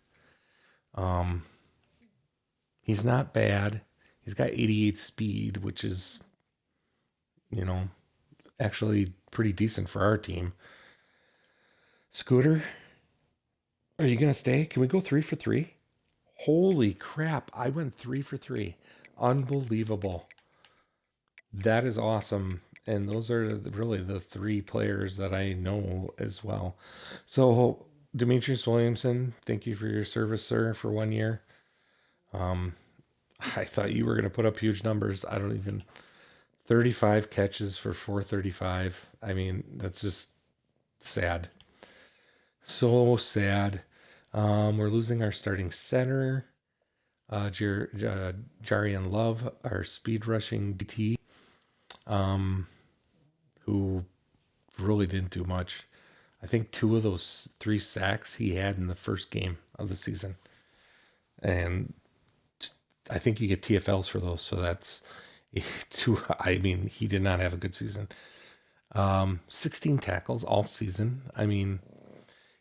He's not bad. He's got 88 speed, which is, actually pretty decent for our team. Scooter, are you going to stay? Can we go 3 for 3? Holy crap. I went 3 for 3. Unbelievable. That is awesome. And those are really the 3 players that I know as well. So, Demetrius Williamson, thank you for your service, sir, for 1 year. I thought you were going to put up huge numbers. 35 catches for 435. I mean, that's just sad. So sad. We're losing our starting center, Jarian Love, our speed rushing DT, who really didn't do much. I think 2 of those 3 sacks he had in the first game of the season. And I think you get TFLs for those. So that's 2. I mean, he did not have a good season. 16 tackles all season. I mean,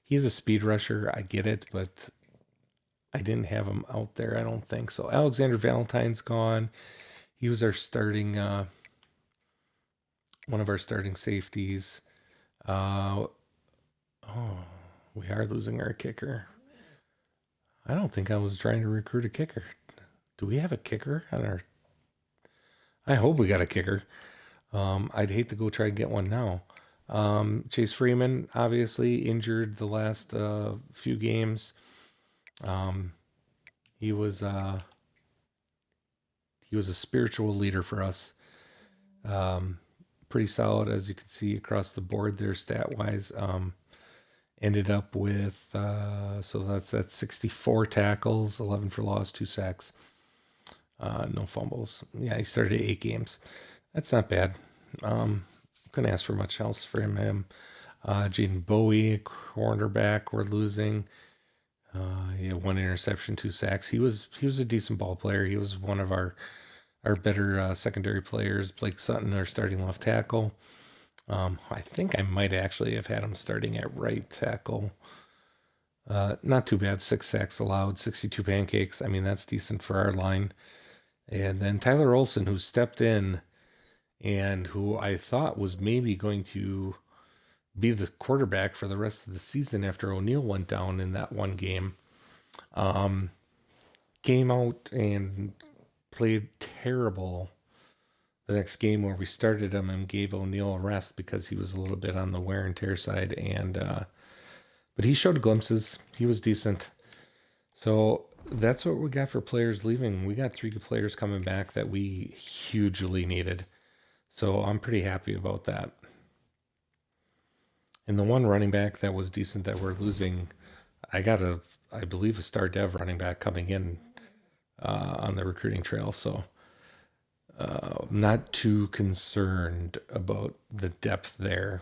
he's a speed rusher. I get it, but I didn't have him out there, I don't think. So Alexander Valentine's gone. He was our starting, one of our starting safeties. Oh, we are losing our kicker. I don't think I was trying to recruit a kicker. Do we have a kicker on our? I hope we got a kicker. I'd hate to go try and get one now. Chase Freeman, obviously injured the last few games. He was a spiritual leader for us. Pretty solid, as you can see across the board there, stat wise. Ended up with so that's 64 tackles, 11 for loss, 2 sacks, no fumbles. Yeah, he started 8 games. That's not bad. Couldn't ask for much else from him. Jaden Bowie, cornerback, we're losing. He had 1 interception, 2 sacks. He was a decent ball player. He was one of our better secondary players. Blake Sutton, our starting left tackle. I think I might actually have had him starting at right tackle. Not too bad. 6 sacks allowed, 62 pancakes. I mean, that's decent for our line. And then Tyler Olson, who stepped in and who I thought was maybe going to be the quarterback for the rest of the season after O'Neal went down in that one game, came out and played terrible the next game where we started him and gave O'Neal a rest because he was a little bit on the wear and tear side. And but he showed glimpses. He was decent. So that's what we got for players leaving. We got 3 players coming back that we hugely needed. So I'm pretty happy about that. And the one running back that was decent that we're losing, I believe, a star dev running back coming in on the recruiting trail. So not too concerned about the depth there,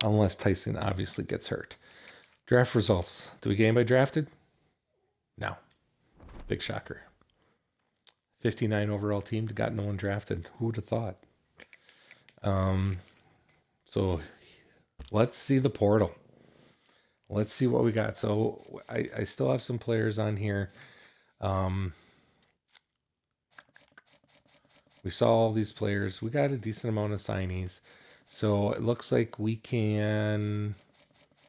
unless Tyson obviously gets hurt. Draft results. Do we get anybody drafted? No. Big shocker. 59 overall team, got no one drafted. Who would have thought? So let's see the portal. Let's see what we got. So I still have some players on here. We saw all these players. We got a decent amount of signees. So it looks like we can.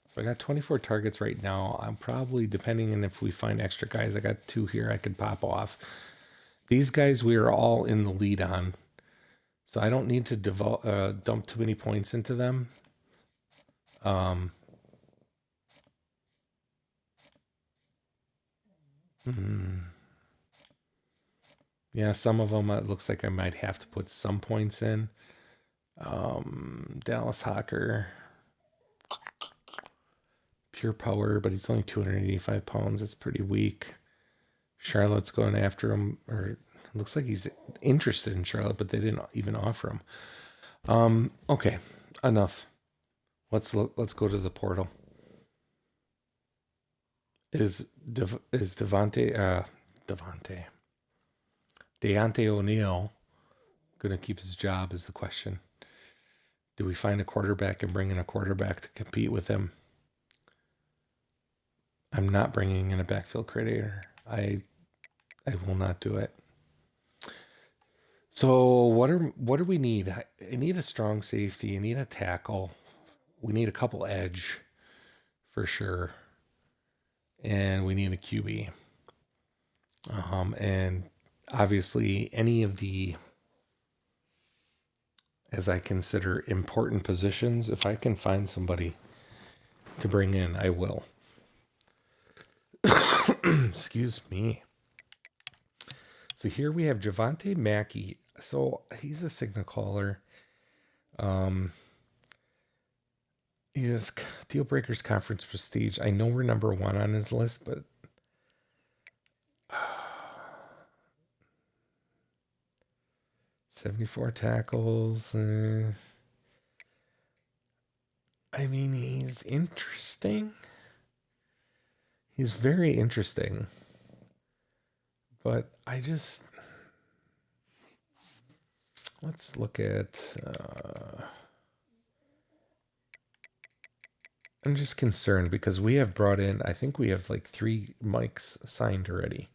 So I got 24 targets right now. I'm probably, depending on if we find extra guys, I got 2 here I could pop off. These guys we are all in the lead on. So I don't need to dump too many points into them. Yeah, some of them it looks like I might have to put some points in. Dallas Hawker, pure power, but he's only 285 pounds. That's pretty weak. Charlotte's going after him, or it looks like he's interested in Charlotte, but they didn't even offer him. Okay, enough. Let's go to the portal. Is Deontay O'Neal gonna keep his job is the question. Do we find a quarterback and bring in a quarterback to compete with him? I'm not bringing in a backfield creator. I will not do it. So what do we need? I need a strong safety. I need a tackle. We need a couple edge for sure. And we need a QB. And obviously any of the, as I consider, important positions, if I can find somebody to bring in, I will. Excuse me. So here we have Javante Mackey. So he's a signal caller. He's Deal Breakers Conference Prestige. I know we're number one on his list, but 74 tackles. I mean, he's interesting. He's very interesting. But let's look at. I'm just concerned because we have brought in, I think we have like 3 mics signed already.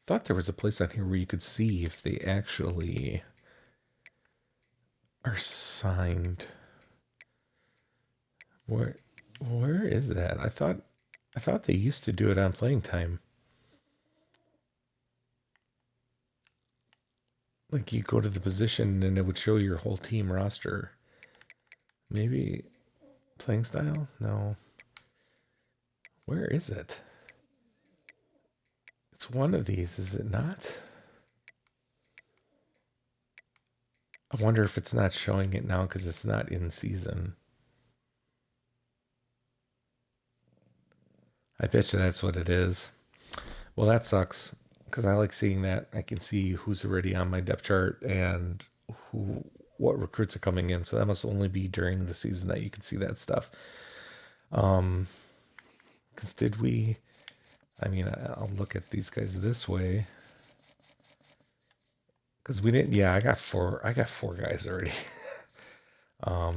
Thought there was a place on here where you could see if they actually are signed. Where is that? I thought they used to do it on playing time. Like you go to the position and it would show your whole team roster. Maybe playing style? No. Where is it? It's one of these, is it not? I wonder if it's not showing it now because it's not in season. I bet you that's what it is. Well, that sucks because I like seeing that. I can see who's already on my depth chart and what recruits are coming in. So that must only be during the season that you can see that stuff. Because I'll look at these guys this way. Because we didn't, I got four guys already.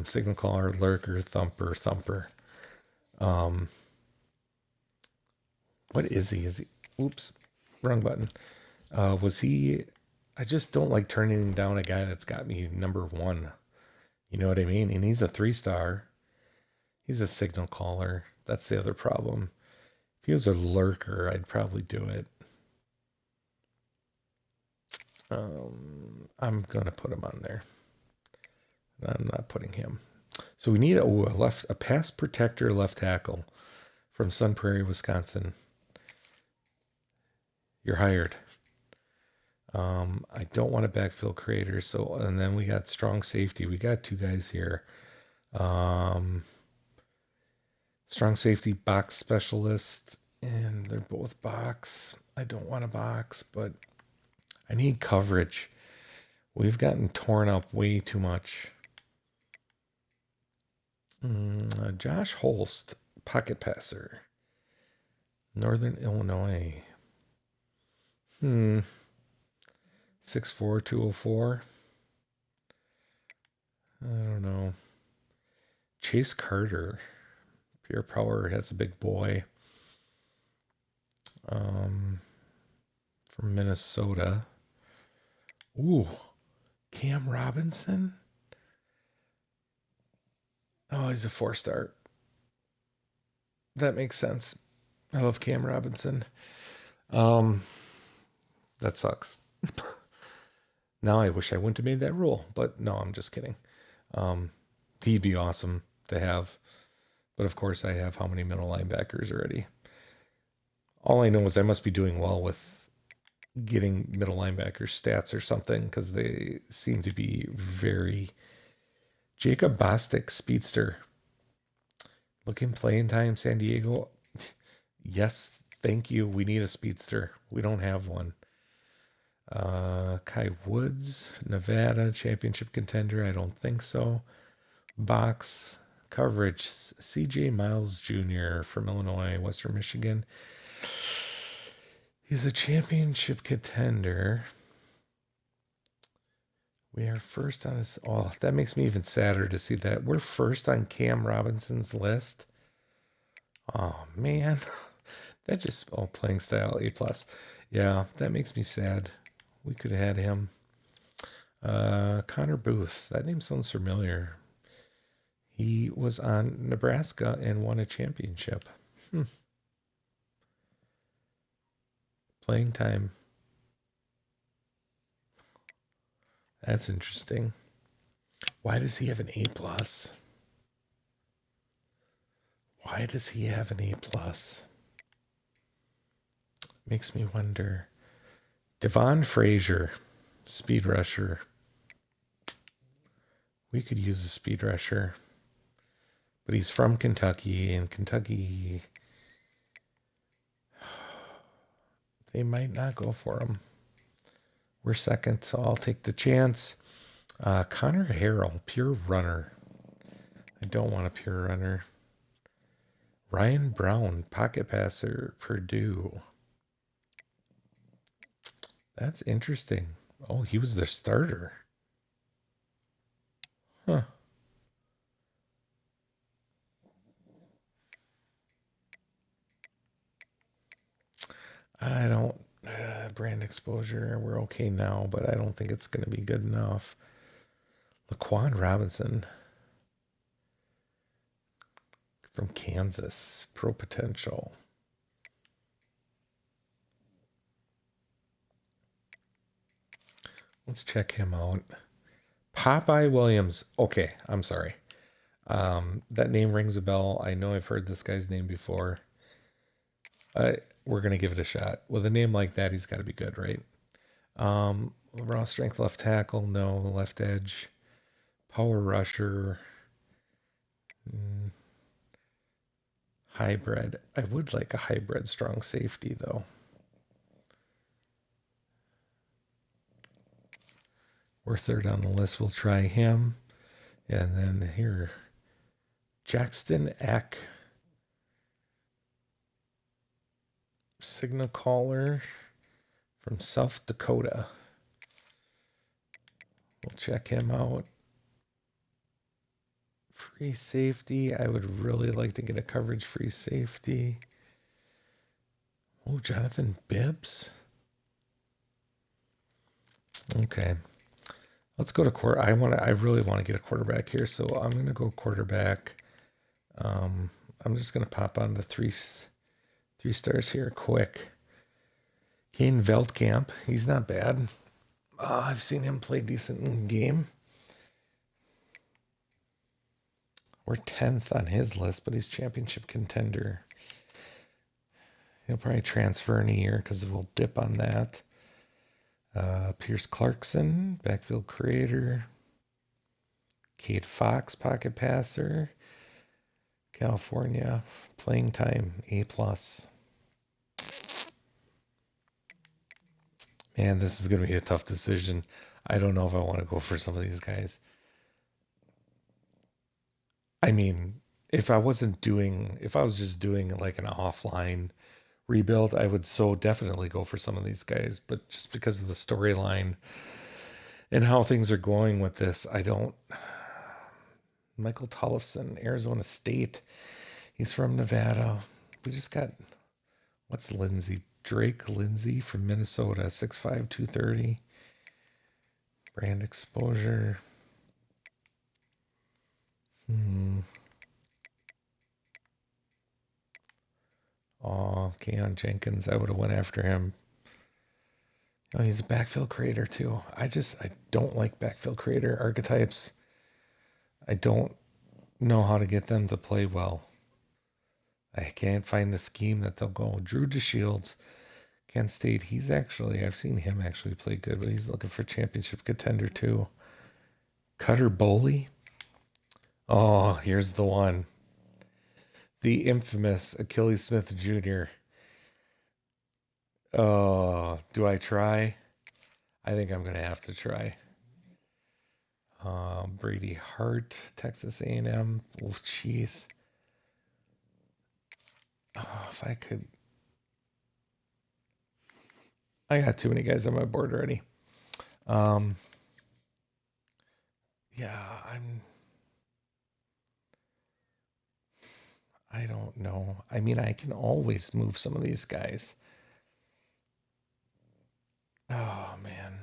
Signal caller, lurker, thumper. What is he? Oops, wrong button. Was he, I just don't like turning down a guy that's got me number 1. You know what I mean? And he's a 3-star. He's a signal caller. That's the other problem. If he was a lurker, I'd probably do it. I'm going to put him on there. I'm not putting him. So we need a pass protector left tackle from Sun Prairie, Wisconsin. You're hired. I don't want a backfield creator. So, and then we got strong safety. We got 2 guys here. Strong safety box specialist, and they're both box. I don't want a box, but I need coverage. We've gotten torn up way too much. Josh Holst, pocket passer. Northern Illinois. 6'4", 204. I don't know. Chase Carter. Pure Power has a big boy. From Minnesota. Ooh. Cam Robinson? Oh, he's a 4-star. That makes sense. I love Cam Robinson. That sucks. Now I wish I wouldn't have made that rule, but no, I'm just kidding. He'd be awesome to have. But of course, I have how many middle linebackers already? All I know is I must be doing well with getting middle linebacker stats or something because they seem to be very. Jacob Bostic, speedster. Looking playing time, San Diego. Yes, thank you. We need a speedster. We don't have one. Kai Woods, Nevada, championship contender. I don't think so. Box coverage, CJ Miles Jr. from Illinois, Western Michigan. He's a championship contender. We are first on his. Oh, that makes me even sadder to see that. We're first on Cam Robinson's list. Oh, man. That just. Oh, playing style, A+. Yeah, that makes me sad. We could have had him. Connor Booth. That name sounds familiar. He was on Nebraska and won a championship. Playing time. That's interesting. Why does he have an A+? Why does he have an A+? Makes me wonder. Devon Frazier, speed rusher. We could use a speed rusher. But he's from Kentucky, and Kentucky, they might not go for him. We're second, so I'll take the chance. Connor Harrell, pure runner. I don't want a pure runner. Ryan Brown, pocket passer, Purdue. That's interesting. Oh, he was their starter. Huh. I don't. Brand exposure, we're okay now, but I don't think it's going to be good enough. Laquan Robinson from Kansas, pro potential. Let's check him out. Popeye Williams. Okay, I'm sorry. That name rings a bell. I know I've heard this guy's name before. We're going to give it a shot. With a name like that, he's got to be good, right? Raw strength left tackle, no. Left edge. Power rusher. Hybrid. I would like a hybrid strong safety, though. We're third on the list. We'll try him. And then here, Jackson Eck. Signal caller from South Dakota. We'll check him out. Free safety. I would really like to get a coverage free safety. Oh, Jonathan Bibbs. Okay. Let's go to quarter. I really want to get a quarterback here, so I'm going to go quarterback. I'm just going to pop on the three stars here quick. Kane Veldkamp. He's not bad. I've seen him play decent in game. We're 10th on his list, but he's championship contender. He'll probably transfer in a year because we'll dip on that. Pierce Clarkson, backfield creator. Cade Fox, pocket passer. California, playing time, A+. Man, this is going to be a tough decision. I don't know if I want to go for some of these guys. I mean, if I was just doing like an offline rebuild, I would so definitely go for some of these guys. But just because of the storyline and how things are going with this, I don't. Michael Tollefson, Arizona State. He's from Nevada. We just got, what's Lindsay? Drake Lindsay from Minnesota, 6'5", 230. Brand exposure. Oh, Keon Jenkins. I would have went after him. Oh, he's a backfield creator too. I don't like backfield creator archetypes. I don't know how to get them to play well. I can't find the scheme that they'll go. Drew DeShields, Kent State. I've seen him actually play good, but he's looking for championship contender too. Cutter Boley. Oh, here's the one. The infamous Achilles Smith Jr. Oh, do I try? I think I'm going to have to try. Brady Hart, Texas A&M. Oh, jeez. Oh, if I could. I got too many guys on my board already. Yeah, I don't know. I mean, I can always move some of these guys. Oh, man.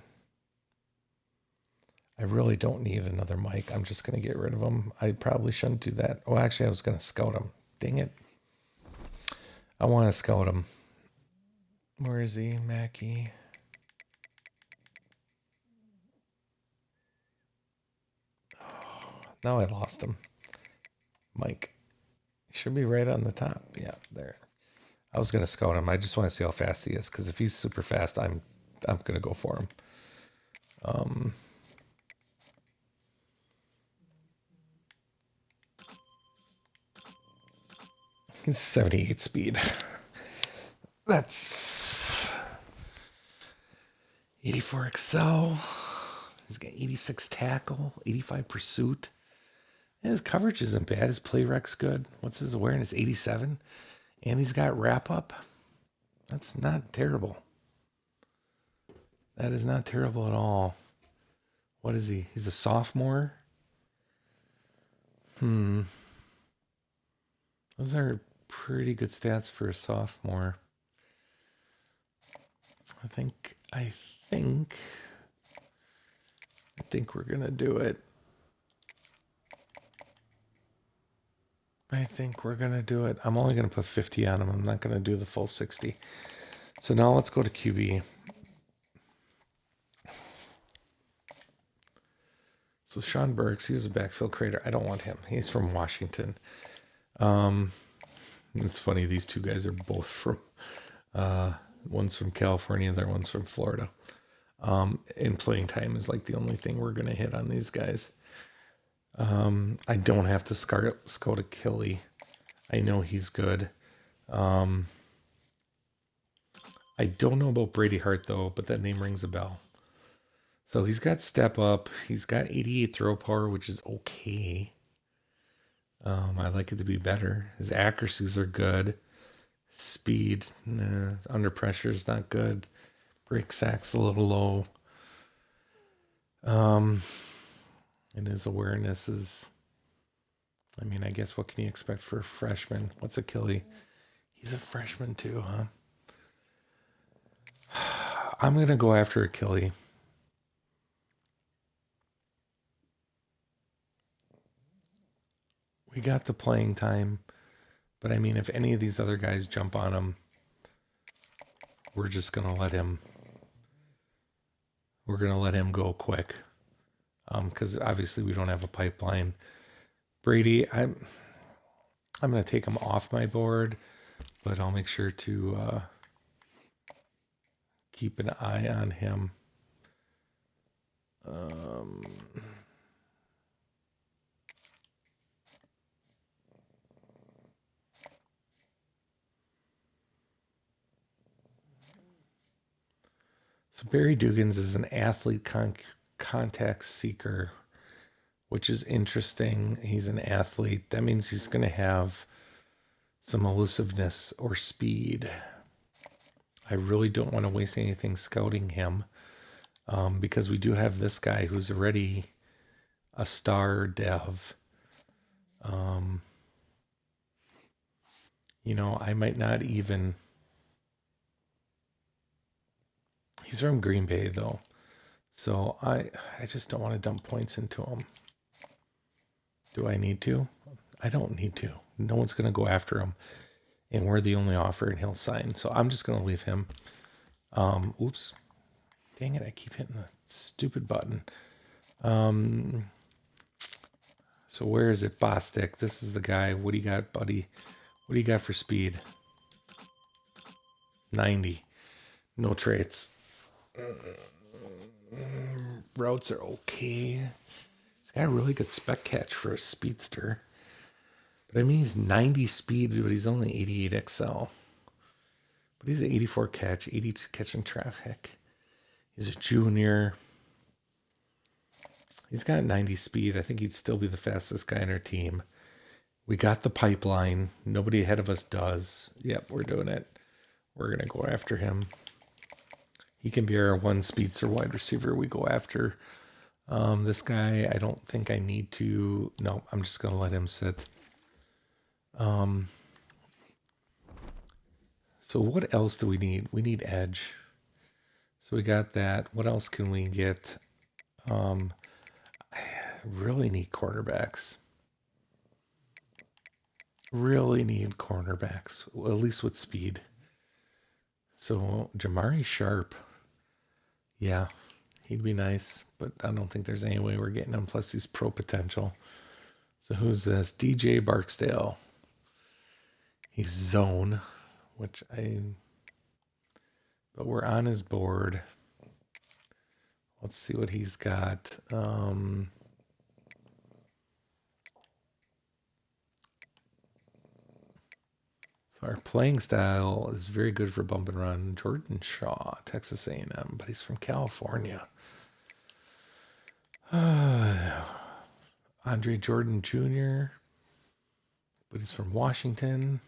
I really don't need another mic. I'm just going to get rid of them. I probably shouldn't do that. Oh, actually, I was going to scout him. Dang it. I want to scout him. Where is he, Mackie? Oh, now I lost him. Mike. He should be right on the top. Yeah, there. I was gonna scout him. I just want to see how fast he is, because if he's super fast, I'm gonna go for him. He's 78 speed. That's 84 excel. He's got 86 tackle, 85 pursuit. And his coverage isn't bad. His play rec's good. What's his awareness? 87. And he's got wrap up. That's not terrible. That is not terrible at all. What is he? He's a sophomore. Those are pretty good stats for a sophomore. I think we're gonna do it. I'm only gonna put 50 on him. I'm not gonna do the full 60. So now let's go to QB. So Sean Burks, he was a backfield creator. I don't want him. He's from Washington. It's funny, these two guys are both from one's from California, the other one's from Florida. And playing time is like the only thing we're gonna hit on these guys. I don't have to scout a Killy. I know he's good. I don't know about Brady Hart though, but that name rings a bell. So he's got step up. He's got 88 throw power, which is okay. I like it to be better. His accuracies are good. Speed, under pressure is not good. Break sack's a little low. And his awareness is, I mean, I guess what can you expect for a freshman? What's a Killy? He's a freshman too, huh? I'm going to go after a Killy. We got the playing time, but I mean, if any of these other guys jump on him, we're just going to let him go quick. Because obviously we don't have a pipeline. Brady, I'm going to take him off my board, but I'll make sure to keep an eye on him. So Barry Dugans is an athlete contact seeker, which is interesting. He's an athlete. That means he's going to have some elusiveness or speed. I really don't want to waste anything scouting him, because we do have this guy who's already a star dev. I might not even... He's from Green Bay, though. So I just don't want to dump points into him. Do I need to? I don't need to. No one's going to go after him. And we're the only offer, and he'll sign. So I'm just going to leave him. Oops. Dang it, I keep hitting the stupid button. So where is it? Bostic. This is the guy. What do you got, buddy? What do you got for speed? 90. No traits. Routes are okay. He's got a really good spec catch for a speedster. But I mean, he's 90 speed, but he's only 88 XL. But he's an 84 catch, 80 catch in traffic. He's a junior. He's got 90 speed. I think he'd still be the fastest guy on our team. We got the pipeline. Nobody ahead of us does. Yep, we're doing it. We're going to go after him. He can be our one speedster wide receiver. We go after this guy. I don't think I need to. No, I'm just going to let him sit. So what else do we need? We need edge. So we got that. What else can we get? I really need quarterbacks. Really need cornerbacks, at least with speed. So Jamari Sharp. Yeah, he'd be nice, but I don't think there's any way we're getting him. Plus, he's pro potential. So who's this? DJ Barksdale. He's zone. but we're on his board. Let's see what he's got. So our playing style is very good for bump and run. Jordan Shaw, Texas A&M, but he's from California. Andre Jordan Jr., but he's from Washington.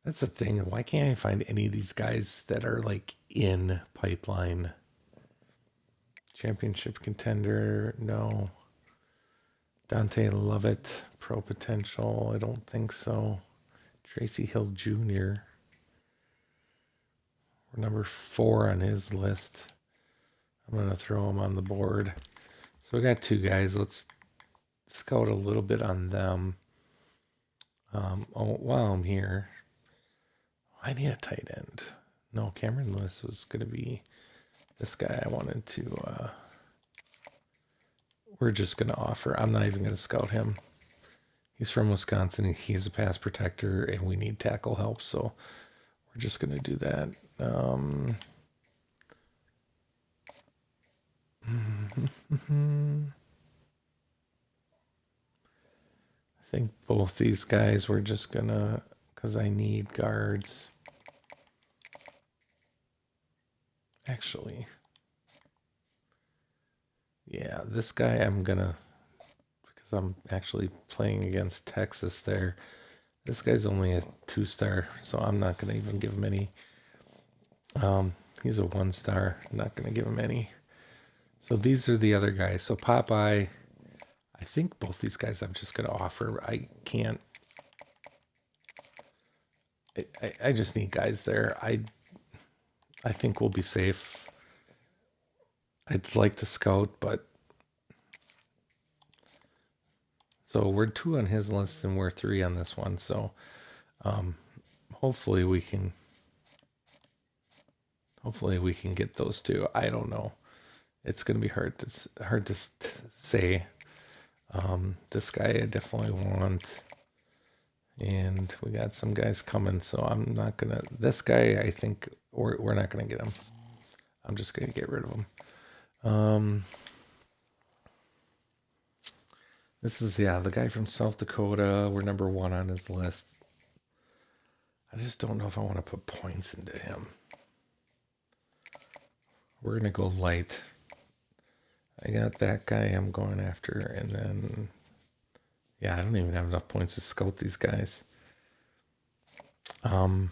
That's the thing. Why can't I find any of these guys that are like in pipeline? Championship contender, no. Dante Lovett, pro potential, I don't think so. Tracy Hill Jr., we're number 4 on his list. I'm going to throw him on the board. So we got 2 guys. Let's scout a little bit on them. While I'm here, I need a tight end. No, Cameron Lewis was going to be this guy I wanted to. We're just going to offer. I'm not even going to scout him. He's from Wisconsin. He's a pass protector, and we need tackle help, so we're just going to do that. I think both these guys we're just going to, because I need guards. Actually, yeah, this guy I'm going to, because I'm actually playing against Texas there. This guy's only a 2-star, so I'm not going to even give him any. He's a 1-star. I'm not going to give him any. So these are the other guys. So Popeye, I think both these guys I'm just going to offer. I can't. I just need guys there. I think we'll be safe. I'd like to scout, but so we're 2 on his list and we're 3 on this one. So hopefully we can get those 2. I don't know. It's going to be hard to say. This guy I definitely want. And we got some guys coming, so I'm not going to... This guy, I think we're not going to get him. I'm just going to get rid of him. This is, the guy from South Dakota. We're number 1 on his list. I just don't know if I want to put points into him. We're going to go light. I got that guy I'm going after, and then... Yeah, I don't even have enough points to scout these guys. I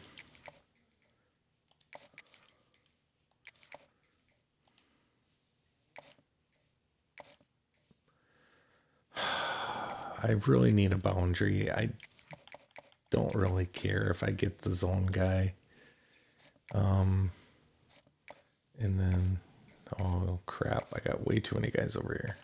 really need a boundary. I don't really care if I get the zone guy. And then, oh crap, I got way too many guys over here.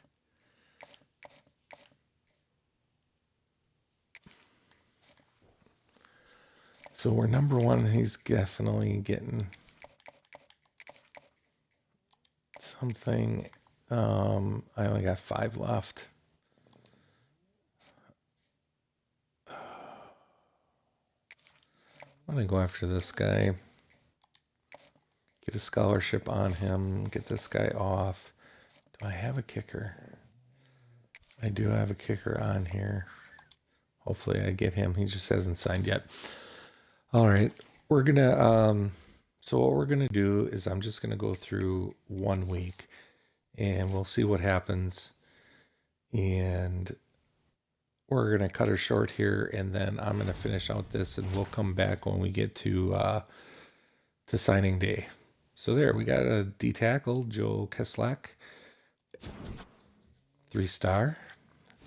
So we're number 1. He's definitely getting something. I only got 5 left. I'm going to go after this guy. Get a scholarship on him. Get this guy off. Do I have a kicker? I do have a kicker on here. Hopefully I get him. He just hasn't signed yet. All right, we're gonna so what we're gonna do is I'm just gonna go through 1 week and we'll see what happens, and we're gonna cut her short here, and then I'm gonna finish out this and we'll come back when we get to signing day. So there, we got a D tackle, Joe Keslak, 3-star.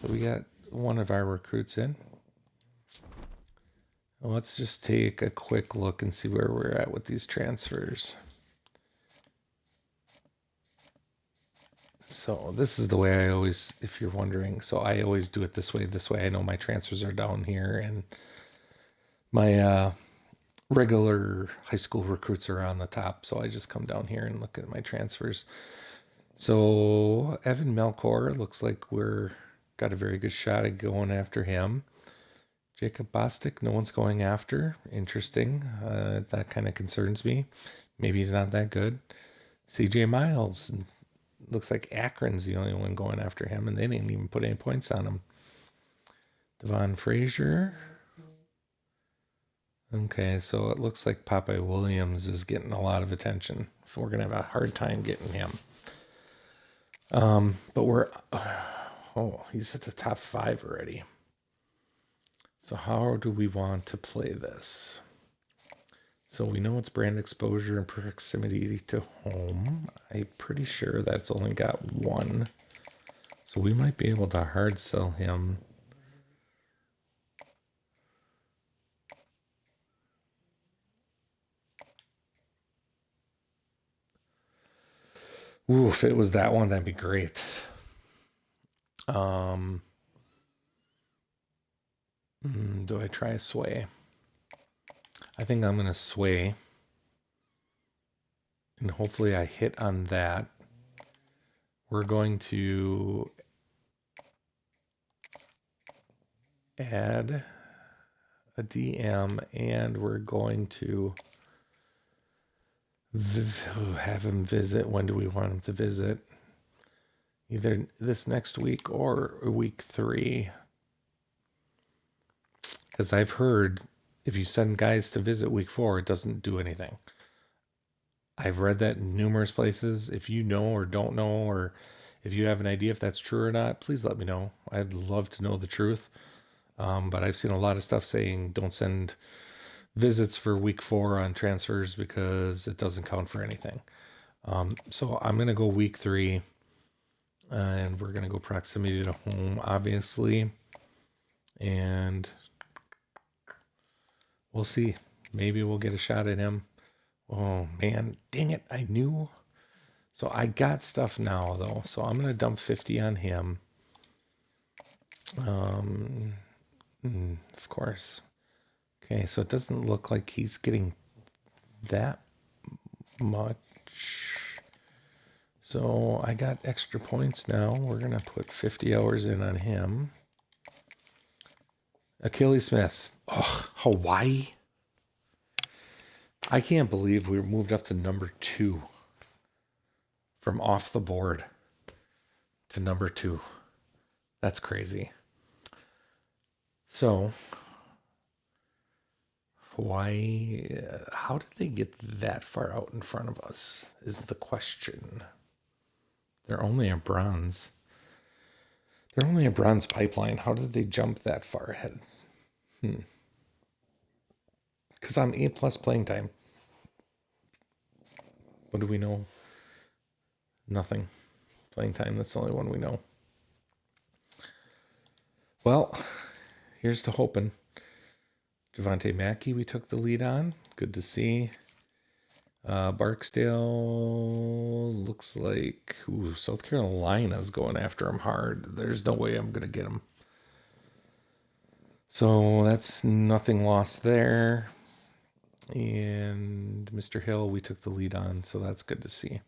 So we got one of our recruits in. Let's just take a quick look and see where we're at with these transfers. So this is the way I always, if you're wondering, so I always do it this way. This way I know my transfers are down here and my regular high school recruits are on the top. So I just come down here and look at my transfers. So Evan Melkor, looks like we're got a very good shot at going after him. Jacob Bostic, no one's going after. Interesting. That kind of concerns me. Maybe he's not that good. CJ Miles. Looks like Akron's the only one going after him, and they didn't even put any points on him. Devon Frazier. Okay, so it looks like Popeye Williams is getting a lot of attention. So we're going to have a hard time getting him. But he's at the top 5 already. So how do we want to play this? So we know it's brand exposure and proximity to home. I'm pretty sure that's only got 1. So we might be able to hard sell him. Ooh, if it was that one, that'd be great. Do I try a sway? I think I'm going to sway. And hopefully I hit on that. We're going to add a DM, and we're going to have him visit. When do we want him to visit? Either this next week or week 3. Because I've heard if you send guys to visit week 4, it doesn't do anything. I've read that in numerous places. If you know or don't know, or if you have an idea if that's true or not, please let me know. I'd love to know the truth. But I've seen a lot of stuff saying don't send visits for week 4 on transfers because it doesn't count for anything. So I'm going to go week 3, and we're going to go proximity to home, obviously. And we'll see. Maybe we'll get a shot at him. Oh, man. Dang it. I knew. So I got stuff now, though. So I'm going to dump 50 on him. Of course. Okay, so it doesn't look like he's getting that much. So I got extra points now. We're going to put 50 hours in on him. Achilles Smith. Oh, Hawaii. I can't believe we moved up to number 2 from off the board to number 2. That's crazy. So, Hawaii, how did they get that far out in front of us is the question. They're only a bronze. They're only a bronze pipeline. How did they jump that far ahead? Because I'm A+ playing time. What do we know? Nothing. Playing time, that's the only one we know. Well, here's to hoping. Javante Mackey, we took the lead on. Good to see. Barksdale looks like South Carolina's going after him hard. There's no way I'm going to get him. So that's nothing lost there. And Mr. Hill, we took the lead on, so that's good to see.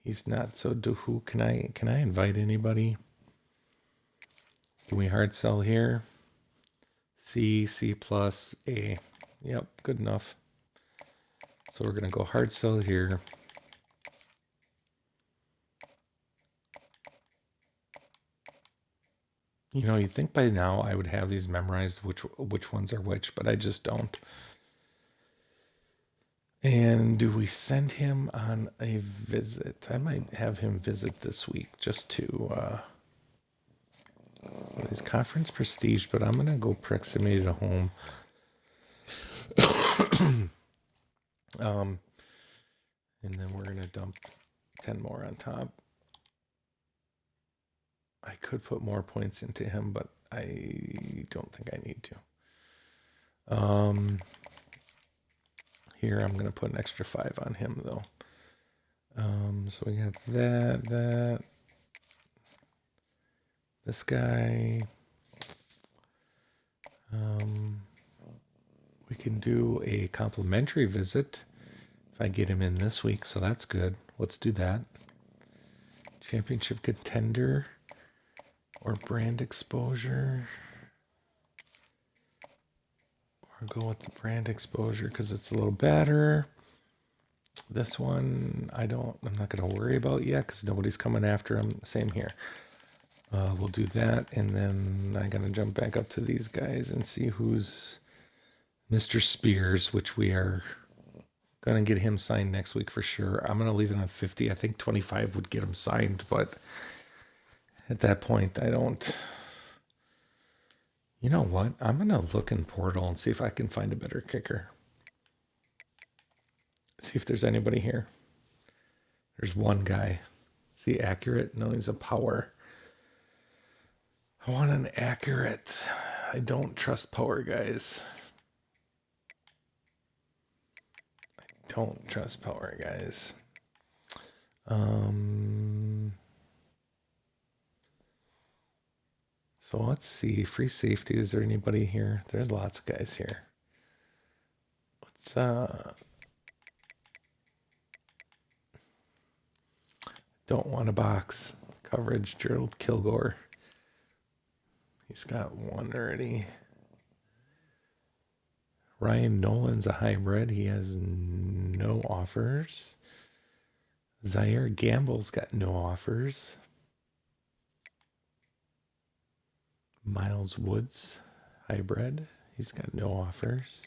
He's not so who can I invite anybody? Can we hard sell here? C plus A. Yep, good enough. So we're going to go hard sell here. You know, you'd think by now I would have these memorized, which ones are which, but I just don't. And do we send him on a visit? I might have him visit this week just to his conference prestige, but I'm going to go proximity to home. And then we're going to dump 10 more on top. I could put more points into him, but I don't think I need to. Here, I'm going to put an extra 5 on him, though. So we got that. This guy. We can do a complimentary visit if I get him in this week, so that's good. Let's do that. Championship contender or brand exposure. I'll go with the brand exposure because it's a little better. This one, I'm not going to worry about yet because nobody's coming after him. Same here. We'll do that, and then I'm going to jump back up to these guys and see who's Mr. Spears, which we are going to get him signed next week for sure. I'm going to leave it on 50. I think 25 would get him signed, but at that point, I don't. You know what? I'm going to look in Portal and see if I can find a better kicker. See if there's anybody here. There's one guy. Is he accurate? No, he's a power. I want an accurate. I don't trust power guys. Don't trust power guys. So let's see. Free safety. Is there anybody here? There's lots of guys here. Let's don't want a box. Coverage, Gerald Kilgore. He's got one already. Ryan Nolan's a hybrid. He has no offers. Zaire Gamble's got no offers. Miles Woods, hybrid. He's got no offers.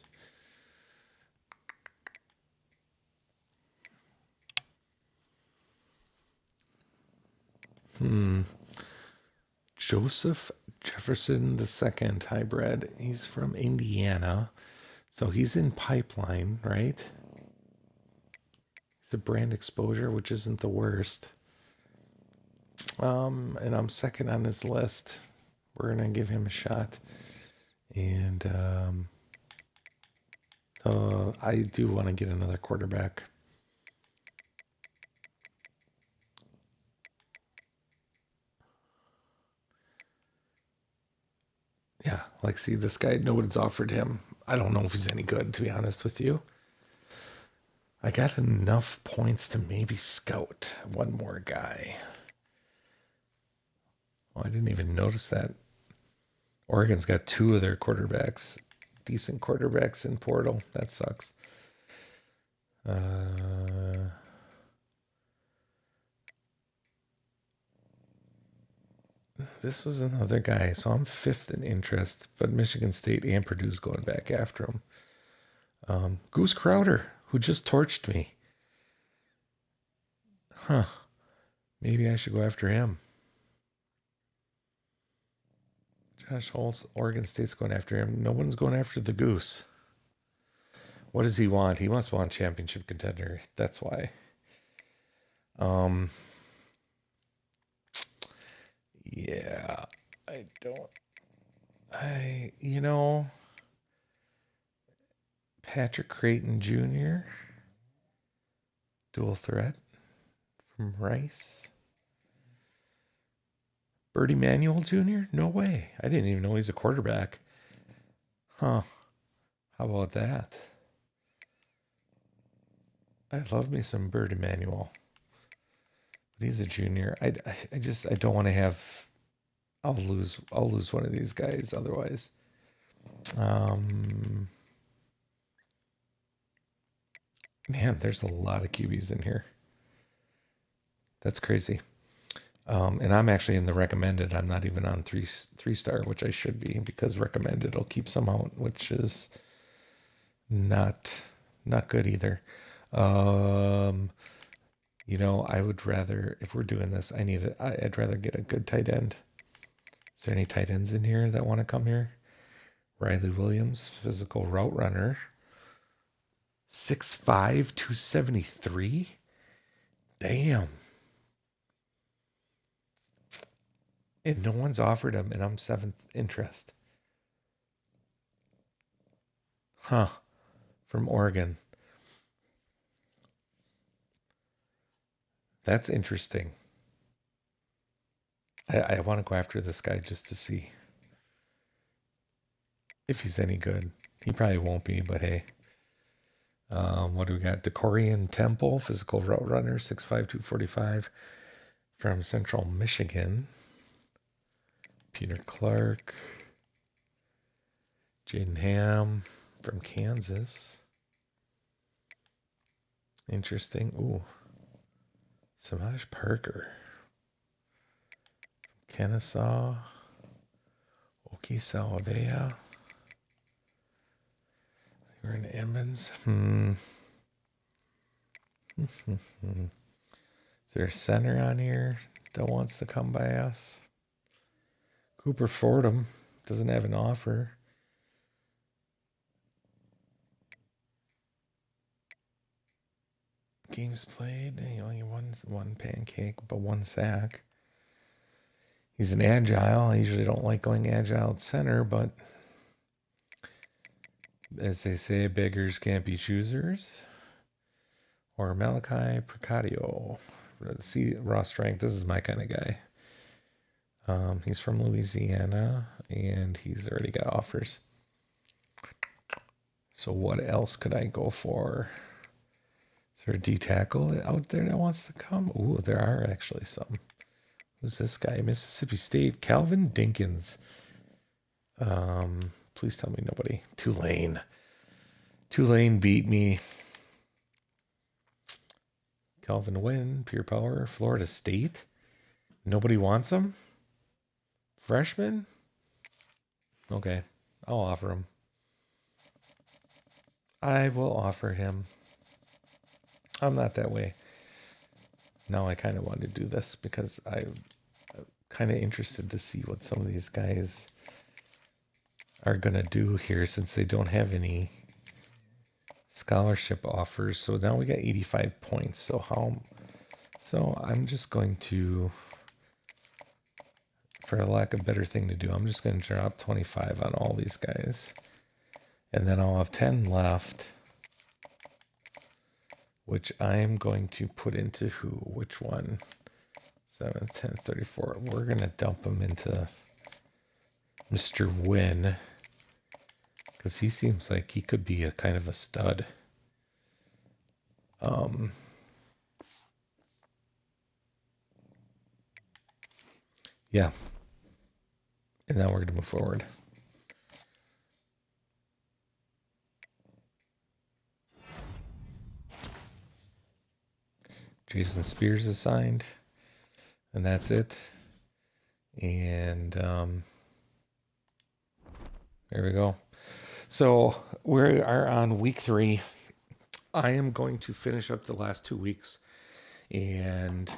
Joseph Jefferson II, hybrid. He's from Indiana. So he's in pipeline, right? He's a brand exposure, which isn't the worst. And I'm second on his list. We're going to give him a shot. And I do want to get another quarterback. Yeah, like, see, this guy, nobody's offered him. I don't know if he's any good, to be honest with you. I got enough points to maybe scout one more guy. Oh, I didn't even notice that. Oregon's got two of their quarterbacks, decent quarterbacks in portal. That sucks. This was another guy, so I'm fifth in interest, but Michigan State and Purdue's going back after him. Goose Crowder, who just torched me. Huh. Maybe I should go after him. Josh Holtz, Oregon State's going after him. No one's going after the Goose. What does he want? He must want championship contender. That's why. Yeah, I don't. Patrick Creighton Jr., dual threat from Rice. Birdie Manuel Jr.? No way. I didn't even know he's a quarterback. Huh. How about that? I love me some Birdie Manuel. But he's a junior. I don't want to have. I'll lose one of these guys otherwise. Man, there's a lot of QBs in here. That's crazy. And I'm actually in the recommended. I'm not even on three star, which I should be, because recommended will keep some out, which is not good either. I would rather, if we're doing this, I'd rather get a good tight end. Is there any tight ends in here that want to come here? Riley Williams, physical route runner. 6'5", 273. Damn. And no one's offered him, and I'm seventh interest. Huh. From Oregon. That's interesting. I want to go after this guy just to see if he's any good. He probably won't be, but hey. What do we got? Decorian Temple, physical route runner, 6'5", 245, from Central Michigan. Peter Clark. Jaden Ham, from Kansas. Interesting. Ooh. Samaj Parker. Kennesaw. Okisawa. We're in Emmons. Is there a center on here that wants to come by us? Cooper Fordham doesn't have an offer. Games played. He only one pancake, but 1 sack. He's an agile. I usually don't like going agile at center, but as they say, beggars can't be choosers. Or Malachi Precadio. See, raw strength. This is my kind of guy. He's from Louisiana, and he's already got offers. So what else could I go for? Is there a D tackle out there that wants to come? Ooh, there are actually some. Who's this guy? Mississippi State. Calvin Dinkins. Please tell me nobody. Tulane. Tulane beat me. Calvin Wynn, Pure Power, Florida State. Nobody wants him? Freshman? Okay, I'll offer him. I will offer him. I'm not that way. Now I kind of want to do this because I'm kind of interested to see what some of these guys are going to do here since they don't have any scholarship offers. So now we got 85 points. So I'm just going to, for a lack of better thing to do, I'm just going to drop 25 on all these guys. And then I'll have 10 left, which I'm going to put into who? Which one? 7, 10, 34. We're going to dump them into Mr. Wynn, because he seems like he could be a kind of a stud. Yeah. And now we're going to move forward. Jason Spears is signed. And that's it. And there we go. So we are on week 3. I am going to finish up the last 2 weeks and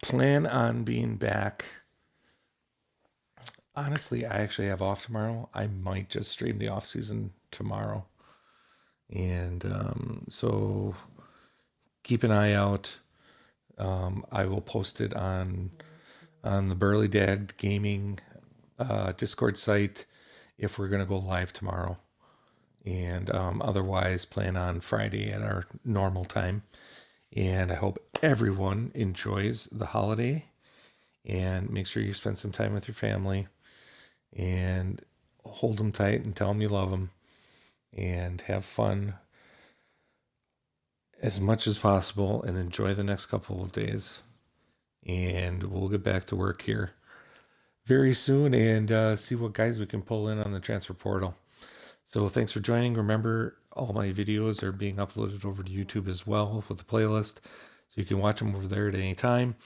plan on being back. Honestly, I actually have off tomorrow. I might just stream the off season tomorrow. And so keep an eye out. I will post it on the Burley Dad Gaming Discord site if we're going to go live tomorrow. And otherwise, plan on Friday at our normal time. And I hope everyone enjoys the holiday. And make sure you spend some time with your family. And hold them tight and tell them you love them. And have fun as much as possible. And enjoy the next couple of days. And we'll get back to work here very soon. And see what guys we can pull in on the transfer portal. So thanks for joining. Remember, all my videos are being uploaded over to YouTube as well with the playlist. So you can watch them over there at any time.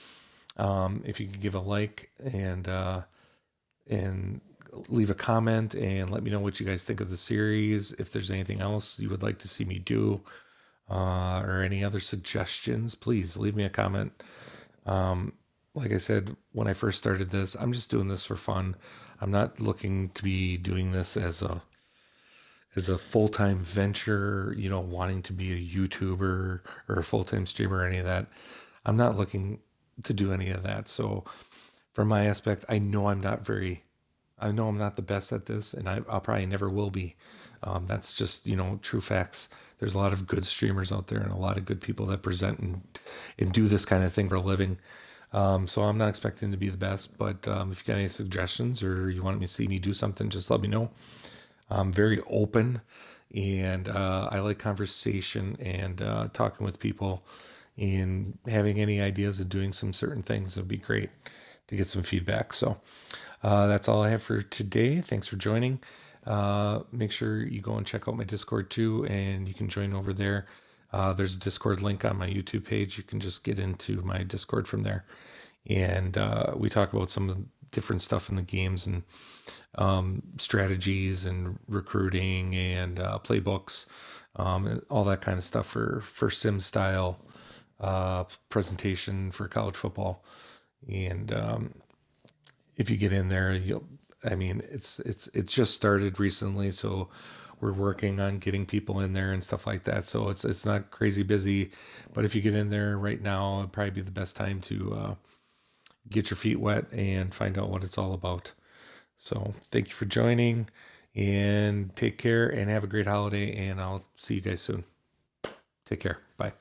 If you could give a like and leave a comment and let me know what you guys think of the series. If there's anything else you would like to see me do or any other suggestions, please leave me a comment. Like I said, when I first started this, I'm just doing this for fun. I'm not looking to be doing this as a full-time venture, wanting to be a YouTuber or a full-time streamer or any of that. I'm not looking to do any of that. So from my aspect, I know I'm not the best at this, and I'll probably never will be. That's just, true facts. There's a lot of good streamers out there and a lot of good people that present and do this kind of thing for a living. So I'm not expecting to be the best, but if you got any suggestions or you want me to see me do something, just let me know. I'm very open, and I like conversation and talking with people, and having any ideas of doing some certain things would be great to get some feedback. So that's all I have for today. Thanks for joining. Make sure you go and check out my Discord too, and you can join over there. There's a Discord link on my YouTube page. You can just get into my Discord from there. And we talk about some of the different stuff in the games and strategies and recruiting and playbooks, and all that kind of stuff for sim style presentation for college football. And if you get in there, it's just started recently, so we're working on getting people in there and stuff like that. So it's not crazy busy, but if you get in there right now, it'd probably be the best time to get your feet wet and find out what it's all about. So thank you for joining, and take care and have a great holiday, and I'll see you guys soon. Take care. Bye.